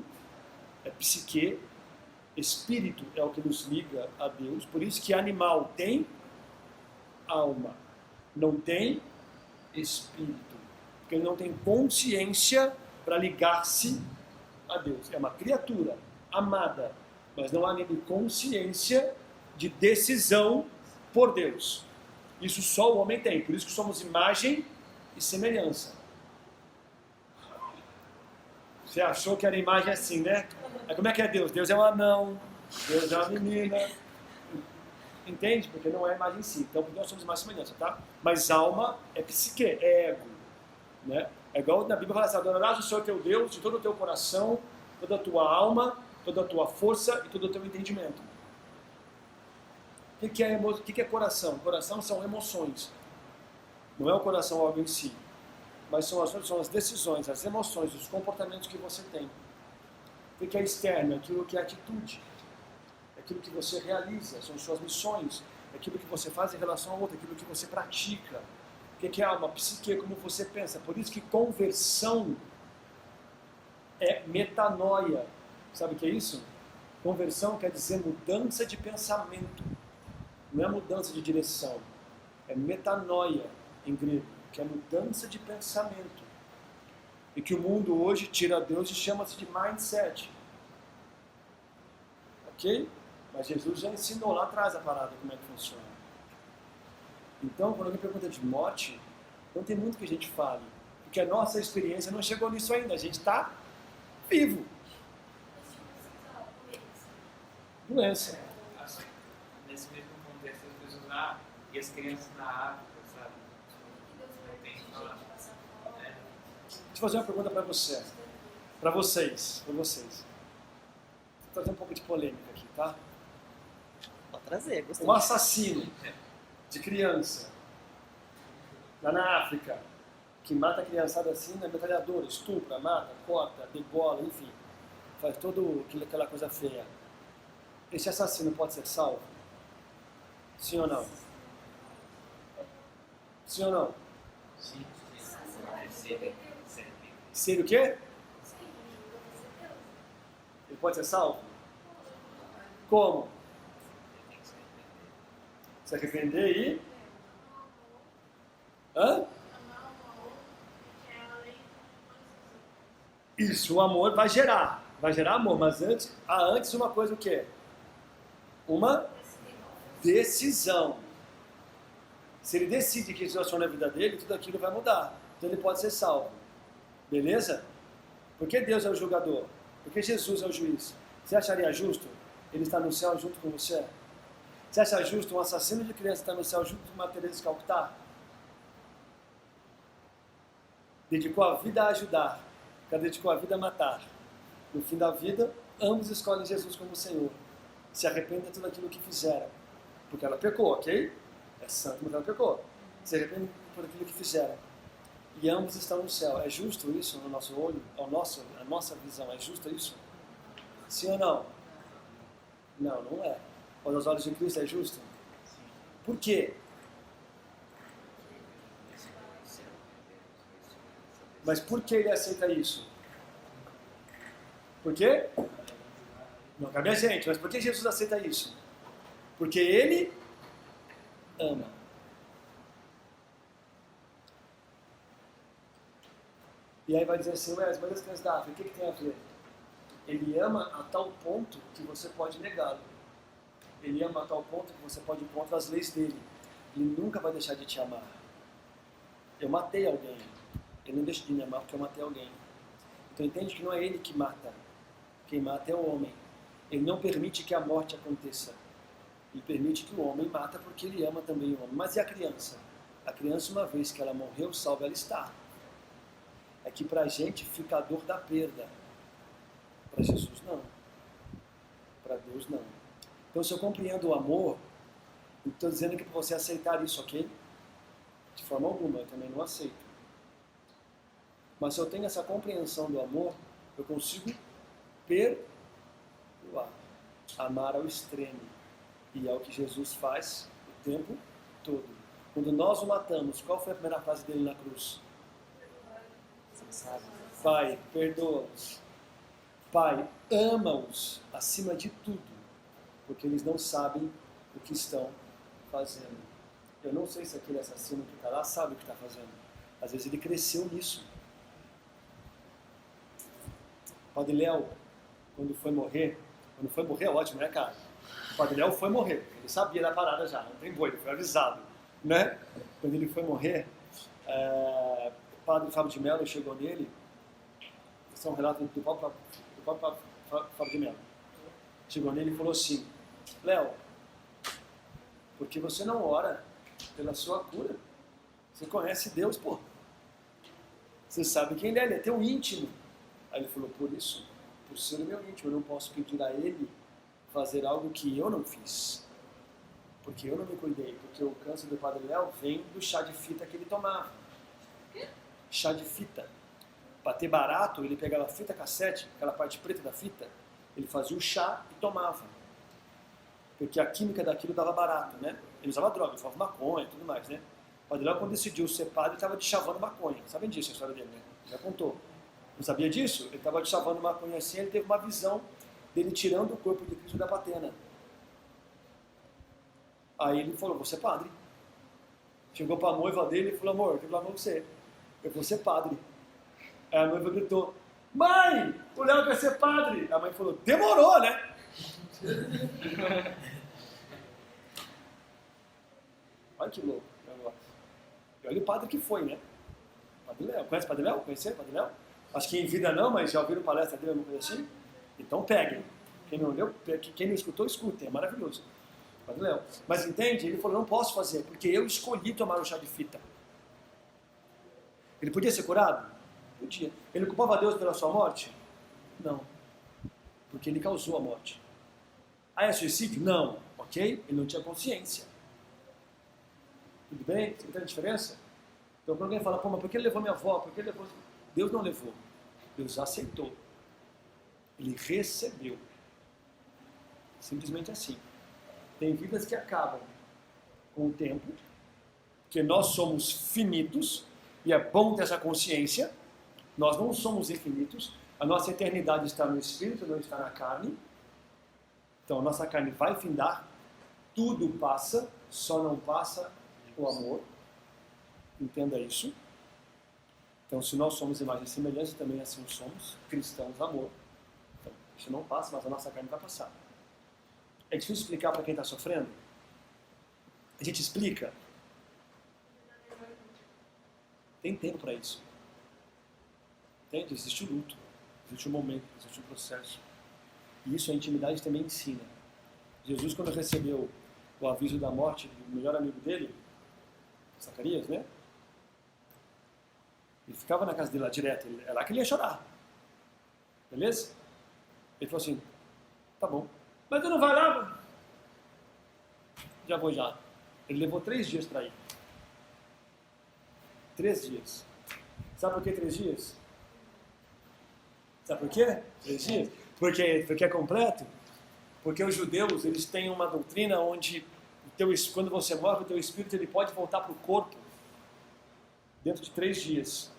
é psique, espírito é o que nos liga a Deus, por isso que animal tem alma, não tem espírito, porque ele não tem consciência para ligar-se a Deus. É uma criatura amada, mas não há nele consciência de decisão por Deus. Isso só o homem tem, por isso que somos imagem e semelhança. Você achou que era imagem assim, né? Mas como é que é Deus? Deus é um anão, Deus é uma menina. Entende? Porque não é imagem em si. Então, nós somos imagem e semelhança, tá? Mas alma é psique, é ego. Né? É igual na Bíblia fala assim, adorarás o Senhor teu Deus de todo o teu coração, toda a tua alma, toda a tua força e todo o teu entendimento. O que é coração? Coração são emoções. Não é o coração algo em si, mas são as decisões, as emoções, os comportamentos que você tem. O que é externo? Aquilo que é atitude. É aquilo que você realiza, são suas missões. É aquilo que você faz em relação ao outro, aquilo que você pratica. O que é alma? Psique, como você pensa. Por isso que conversão é metanoia. Sabe o que é isso? Conversão quer dizer mudança de pensamento. Não é mudança de direção. É metanoia em grego, que é mudança de pensamento. E que o mundo hoje tira Deus e chama-se de mindset. Ok? Mas Jesus já ensinou lá atrás a parada, como é que funciona. Então, quando alguém pergunta de morte, não tem muito que a gente fale. Porque a nossa experiência não chegou nisso ainda. A gente está vivo. Doença. Nesse mesmo contexto, as pessoas, e as crianças na África, sabe? Não tem que falar. Deixa eu fazer uma pergunta para você. Para vocês. Vou trazer um pouco de polêmica aqui, tá? Pode trazer, gostei. Um assassino de criança lá na África, que mata a criançada assim na metralhadora, estupra, mata, corta, debola, enfim, faz toda aquela coisa feia. Esse assassino pode ser salvo? Sim ou não? Sim ou não? Sim. Sempre. Ser o quê? Ele pode ser salvo? Como? Se arrepender e... Hã? Isso, o amor vai gerar amor, mas antes uma coisa o quê? Uma decisão. Se ele decide que isso é na vida dele, tudo aquilo vai mudar. Então ele pode ser salvo. Beleza? Porque Deus é o julgador. Porque Jesus é o juiz. Você acharia justo ele estar no céu junto com você? Você acha justo um assassino de criança estar no céu junto com uma Teresa de Calcutá? Dedicou a vida a ajudar. O cara dedicou a vida a matar. No fim da vida, ambos escolhem Jesus como Senhor. Se arrependem de tudo aquilo que fizeram. Porque ela pecou, ok? É santo, mas ela pecou. Se arrependem de tudo aquilo que fizeram. E ambos estão no céu. É justo isso no nosso olho? A nossa visão, é justo isso? Sim ou não? Não, não é. Aos olhos de Cristo é justo? Por quê? Mas por que ele aceita isso? Por quê? Não cabe a gente, mas por que Jesus aceita isso? Porque ele ama. E aí vai dizer assim, mas as crianças da África, o que tem a ver? Ele ama a tal ponto que você pode negá-lo. Ele ama a tal ponto que você pode ir contra as leis dele. Ele nunca vai deixar de te amar. Eu matei alguém. Ele não deixa de me amar porque eu matei alguém. Então entende que não é ele que mata. Quem mata é o homem. Ele não permite que a morte aconteça. Ele permite que o homem mata porque ele ama também o homem. Mas e a criança? A criança, uma vez que ela morreu, salva ela está. É que pra gente fica a dor da perda. Para Jesus não. Para Deus não. Então se eu compreendo o amor, eu estou dizendo que para você aceitar isso, ok? De forma alguma, eu também não aceito. Mas se eu tenho essa compreensão do amor, eu consigo perdoar, amar ao extremo. E é o que Jesus faz o tempo todo. Quando nós o matamos, qual foi a primeira frase dele na cruz? Pai, perdoa-os. Pai, ama-os acima de tudo, porque eles não sabem o que estão fazendo. Eu não sei se aquele assassino que está lá sabe o que está fazendo. Às vezes ele cresceu nisso. O Padre Léo, quando foi morrer é ótimo, né, cara? O Padre Léo foi morrer, ele sabia da parada já, não tem boi, ele foi avisado, né? Quando ele foi morrer, o Padre Fábio de Mello chegou nele, esse é um relato do próprio Fábio de Mello, chegou nele e falou assim, Léo, por que você não ora pela sua cura? Você conhece Deus, pô. Você sabe quem ele é teu íntimo. Aí ele falou, por isso, por ser o meu íntimo, eu não posso pedir a ele fazer algo que eu não fiz. Porque eu não me cuidei. Porque o câncer do Padre Léo vem do chá de fita que ele tomava. Chá de fita. Para ter barato, ele pegava a fita cassete, aquela parte preta da fita, ele fazia o chá e tomava. Porque a química daquilo dava barato, né? Ele usava droga, ele usava maconha e tudo mais, né? O Padre Léo, quando decidiu ser padre, estava deschavando maconha. Sabem disso a história dele, né? Já contou. Não sabia disso? Ele estava deschavando maconha assim, ele teve uma visão dele tirando o corpo de Cristo da patena. Aí ele falou, vou ser padre. Chegou para a noiva dele e falou, amor, eu quero falar com você. Eu vou ser padre. Aí a noiva gritou, mãe, o Léo quer ser padre. A mãe falou, demorou, né? Olha que louco o negócio. E olha o padre que foi, né? Padre Léo. Conhece o Padre Léo? Conheceram o Padre Léo? Acho que em vida não, mas já ouviram palestra dele, alguma coisa assim? Então peguem. Quem não leu, quem não escutou, escutem. É maravilhoso. Padre Léo. Mas entende? Ele falou, não posso fazer, porque eu escolhi tomar o chá de fita. Ele podia ser curado? Podia. Ele culpava Deus pela sua morte? Não. Porque ele causou a morte. Ah, é suicídio? Não. Ok? Ele não tinha consciência. Tudo bem? Você entende a diferença? Então quando alguém fala, pô, mas por que ele levou minha avó? Por que ele levou... Deus não levou. Deus aceitou. Ele recebeu. Simplesmente assim. Tem vidas que acabam com o tempo, porque nós somos finitos, e é bom ter essa consciência. Nós não somos infinitos. A nossa eternidade está no espírito, não está na carne. Então a nossa carne vai findar. Tudo passa, só não passa o amor. Entenda isso. Então, se nós somos imagem e semelhança, também assim somos cristãos, amor. Então, isso não passa, mas a nossa carne vai passar. É difícil explicar para quem está sofrendo? A gente explica. Tem tempo para isso. Entende? Existe o luto, existe o momento, existe o processo. E isso a intimidade também ensina. Jesus, quando recebeu o aviso da morte do melhor amigo dele, Zacarias, né? Ele ficava na casa dele lá direto, é lá que ele ia chorar. Beleza? Ele falou assim, tá bom. Mas tu não vai lá, mano? Já vou já. Ele levou 3 dias para ir. 3 dias. Sabe por que 3 dias? Sabe por quê? 3 dias? Porque é completo? Porque os judeus, eles têm uma doutrina onde quando você morre, o teu espírito ele pode voltar para o corpo dentro de 3 dias.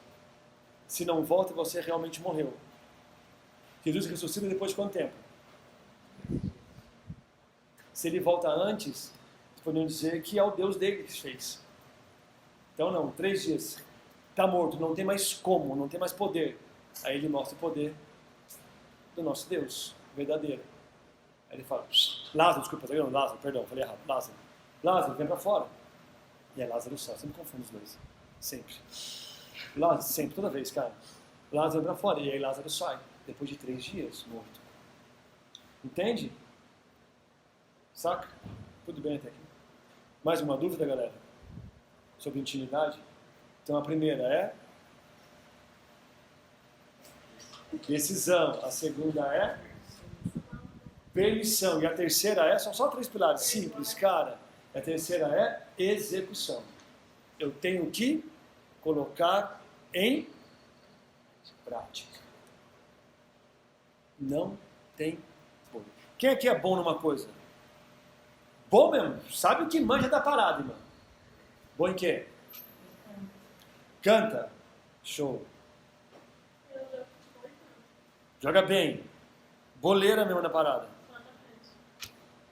Se não volta, você realmente morreu. Jesus ressuscita depois de quanto tempo? Se ele volta antes, poderiam dizer que é o Deus dele que fez. Então não, 3 dias. Está morto, não tem mais como, não tem mais poder. Aí ele mostra o poder do nosso Deus, verdadeiro. Aí ele fala, Lázaro, desculpa, Lázaro, perdão, falei errado. Lázaro, vem para fora. E é Lázaro só, sempre confundo os dois. Sempre. Lázaro, sempre, toda vez, cara. Lázaro para fora, e aí Lázaro sai. Depois de 3 dias, morto. Entende? Saca? Tudo bem até aqui. Mais uma dúvida, galera? Sobre intimidade? Então a primeira é decisão. A segunda é permissão. E a terceira é, são só 3 pilares simples, cara. A terceira é execução. Eu tenho que colocar em prática. Não tem bom. Quem aqui é bom numa coisa? Bom mesmo, sabe o que manja da parada, irmão. Bom em quê? Canta. Show. Joga bem. Boleira mesmo na parada.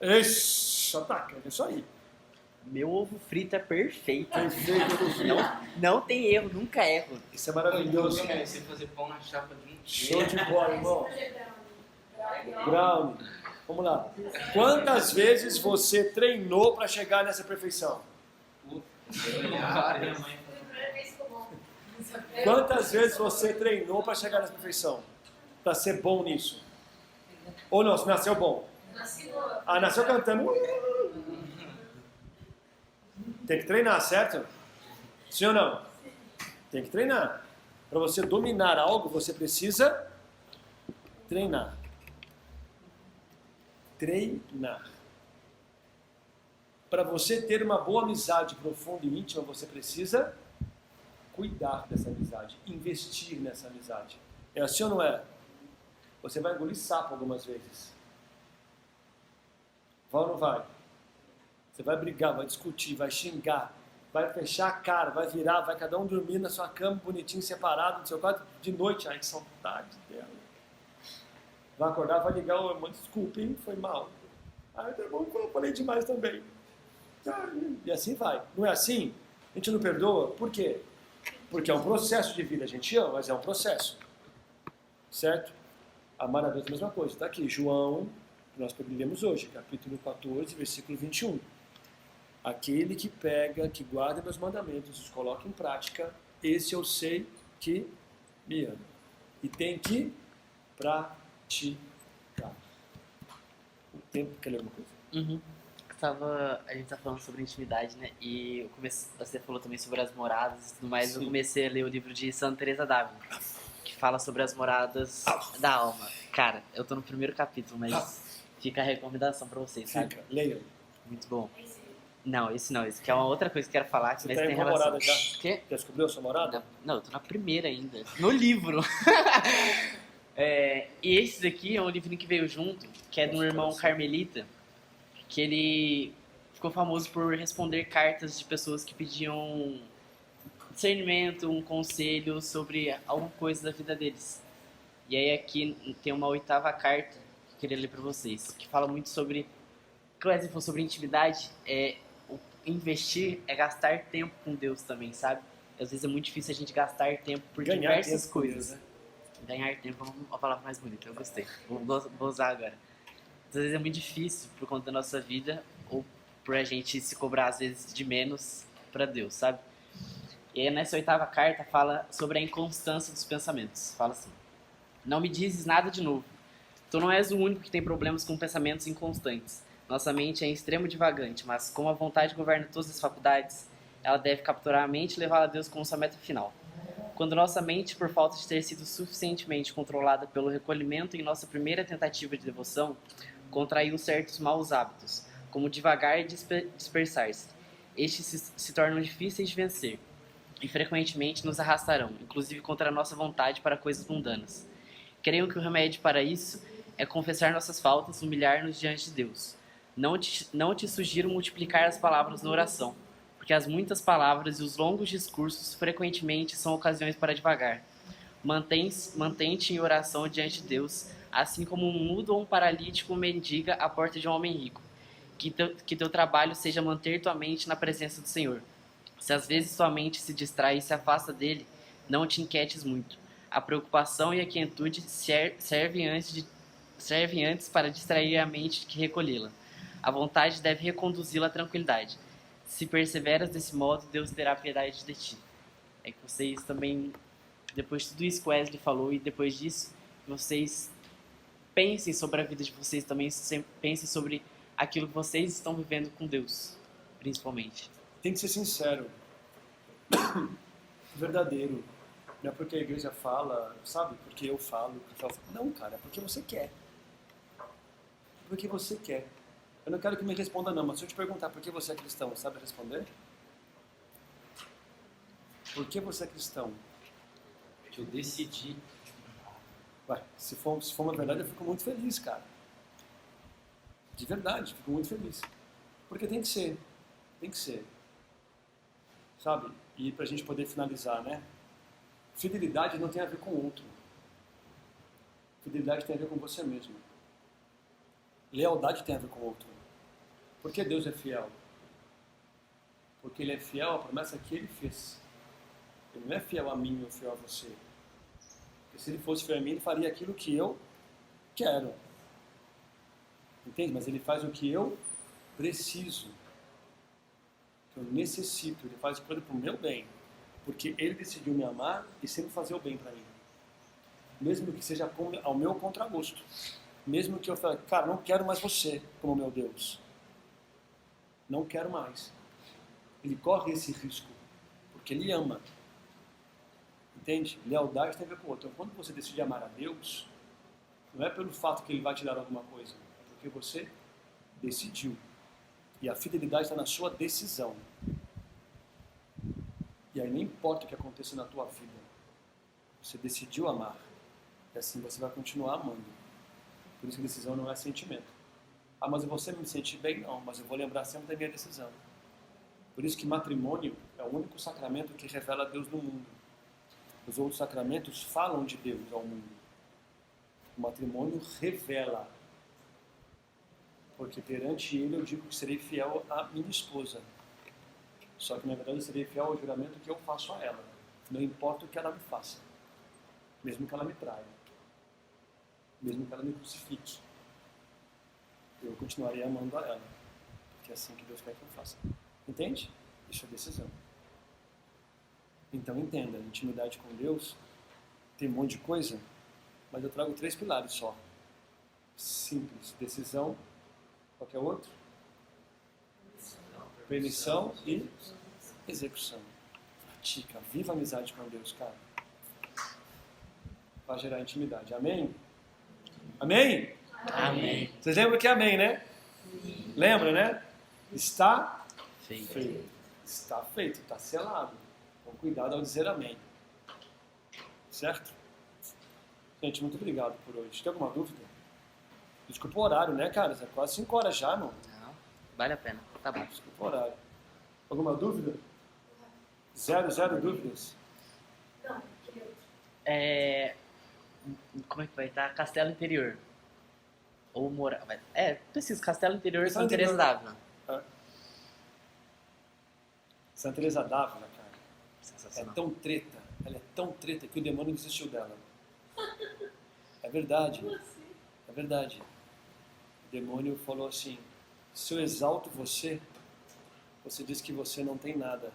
Ixi, ataca, é isso aí. Meu ovo frito é perfeito. Perfeito. Não tem erro, nunca erro. Isso é maravilhoso. Eu comecei a fazer pão na chapa de um Show de bola, irmão. Brownie. Vamos lá. Quantas vezes você treinou para chegar nessa perfeição? Quantas vezes você treinou para chegar nessa perfeição? Para ser bom nisso? Ou não, se nasceu bom? Ah, nasceu cantando. Tem que treinar, certo? Sim ou não? Tem que treinar. Para você dominar algo, você precisa treinar. Treinar. Para você ter uma boa amizade profunda e íntima, você precisa cuidar dessa amizade, investir nessa amizade. É assim ou não é? Você vai engolir sapo algumas vezes. Vai ou não vai? Você vai brigar, vai discutir, vai xingar, vai fechar a cara, vai virar, vai cada um dormir na sua cama, bonitinho, separado, no seu quarto, de noite. Ai, que saudade dela. Vai acordar, vai ligar, ô irmão, desculpa, hein, foi mal. Ai, tá bom, eu falei demais também. E assim vai. Não é assim? A gente não perdoa. Por quê? Porque é um processo de vida. A gente ama, mas é um processo. Certo? Amar a Deus é a mesma coisa. Está aqui, João nós lemos hoje, capítulo 14, versículo 21. Aquele que pega, que guarda meus mandamentos, os coloca em prática, esse eu sei que me ama. E tem que praticar. O tempo, quer ler alguma coisa? Uhum. A gente tá falando sobre intimidade, né? E você falou também sobre as moradas e tudo mais. Sim. Eu comecei a ler o livro de Santa Teresa d'Ávila, que fala sobre as moradas da alma. Cara, eu tô no primeiro capítulo, mas fica a recomendação pra vocês, sabe? Fica, leiam. Muito bom. É isso aí. Não, esse não. Esse que é uma outra coisa que eu quero falar, Você mas tem tem uma relação. morada já? Quê? Já descobriu a sua morada? Não, eu tô na primeira ainda. No livro. E esse daqui é um livrinho que veio junto, que é de um irmão carmelita, que ele ficou famoso por responder cartas de pessoas que pediam discernimento, um conselho sobre alguma coisa da vida deles. E aí aqui tem uma 8ª carta que eu queria ler pra vocês, que fala muito sobre, que o Wesley falou sobre intimidade, investir é gastar tempo com Deus também, sabe? Às vezes é muito difícil a gente gastar tempo por Ganhar diversas tempo com coisas. Deus, né? Ganhar tempo é uma palavra mais bonita, eu gostei. Vou usar agora. Às vezes é muito difícil por conta da nossa vida, ou por a gente se cobrar às vezes de menos pra Deus, sabe? E aí nessa 8ª carta fala sobre a inconstância dos pensamentos. Fala assim: não me dizes nada de novo. Tu não és o único que tem problemas com pensamentos inconstantes. Nossa mente é em extremo divagante, mas como a vontade governa todas as faculdades, ela deve capturar a mente e levá-la a Deus como sua meta final. Quando nossa mente, por falta de ter sido suficientemente controlada pelo recolhimento em nossa primeira tentativa de devoção, contraiu certos maus hábitos, como divagar e dispersar-se. Estes se tornam difíceis de vencer e frequentemente nos arrastarão, inclusive contra a nossa vontade, para coisas mundanas. Creio que o remédio para isso é confessar nossas faltas, humilhar-nos diante de Deus. Não te sugiro multiplicar as palavras na oração, porque as muitas palavras e os longos discursos frequentemente são ocasiões para divagar. Mantém-te em oração diante de Deus, assim como um mudo ou um paralítico mendiga à porta de um homem rico. Que teu trabalho seja manter tua mente na presença do Senhor. Se às vezes tua mente se distrai e se afasta dele, não te inquietes muito. A preocupação e a quietude servem antes para distrair a mente que recolhê-la. A vontade deve reconduzi-la à tranquilidade. Se perseveras desse modo, Deus terá piedade de ti. É que vocês também, depois de tudo isso que o Wesley falou, e depois disso, vocês pensem sobre a vida de vocês também, pensem sobre aquilo que vocês estão vivendo com Deus, principalmente. Tem que ser sincero, verdadeiro. Não é porque a igreja fala, sabe? Porque eu falo. Não, cara, é porque você quer. Porque você quer. Eu não quero que me responda não, mas se eu te perguntar por que você é cristão, sabe responder? Por que você é cristão? Que eu decidi. Ué, se for uma verdade, eu fico muito feliz, cara. De verdade, fico muito feliz. Porque tem que ser. Tem que ser. Sabe? E pra gente poder finalizar, né? Fidelidade não tem a ver com o outro. Fidelidade tem a ver com você mesmo. Lealdade tem a ver com o outro. Por que Deus é fiel? Porque Ele é fiel à promessa que Ele fez. Ele não é fiel a mim ou fiel a você. Porque se Ele fosse fiel a mim, Ele faria aquilo que eu quero. Entende? Mas Ele faz o que eu preciso. Que eu necessito. Ele faz tudo para o meu bem. Porque Ele decidiu me amar e sempre fazer o bem para mim. Mesmo que seja ao meu contragosto. Mesmo que eu fale, cara, não quero mais você como meu Deus. Não quero mais. Ele corre esse risco. Porque Ele ama. Entende? Lealdade tem a ver com o outro. Então, quando você decide amar a Deus, não é pelo fato que Ele vai te dar alguma coisa. É porque você decidiu. E a fidelidade está na sua decisão. E aí não importa o que aconteça na tua vida. Você decidiu amar. E assim você vai continuar amando. Por isso que decisão não é sentimento. Ah, mas eu vou sempre me sentir bem? Não, mas eu vou lembrar sempre da minha decisão. Por isso que matrimônio é o único sacramento que revela Deus no mundo. Os outros sacramentos falam de Deus ao mundo. O matrimônio revela. Porque perante Ele eu digo que serei fiel à minha esposa. Só que na verdade eu serei fiel ao juramento que eu faço a ela. Não importa o que ela me faça. Mesmo que ela me traia. Mesmo que ela me crucifique. eu continuaria amando a ela. Porque é assim que Deus quer que eu faça. Entende? Isso é decisão. Então entenda, intimidade com Deus tem um monte de coisa, mas eu trago 3 pilares só. Simples. Decisão, qualquer outro? Permissão e execução. Pratica, viva a amizade com Deus, cara. Vai gerar intimidade. Amém? Amém? Amém. Vocês lembram que é amém, né? Lembra, né? Está Feito. feito. Está feito, está selado. Então, cuidado ao dizer amém. Certo? Gente, muito obrigado por hoje. Tem alguma dúvida? Desculpa o horário, né, cara? É quase 5 horas já, não? Não, vale a pena. Tá bom. Desculpa o horário. Alguma dúvida? Zero dúvidas? Não, queria outro. Como é que vai estar? Castelo Interior. Ou morar. Preciso. Castelo Interior Castelo Santa Teresa Interior. d'Ávila. Santa Teresa d'Ávila, cara. É Sensacional. tão treta. Ela é tão treta que o demônio desistiu dela. É verdade. Como assim? É verdade. O demônio falou assim: se eu exalto você, você diz que você não tem nada,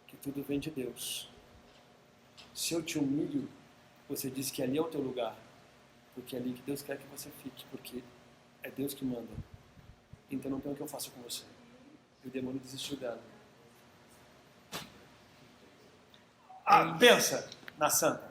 que tudo vem de Deus. Se eu te humilho, você diz que ali é o teu lugar, porque é ali que Deus quer que você fique, porque é Deus que manda. Então não tem o que eu faça com você. E o demônio desistiu dela. Pensa na santa.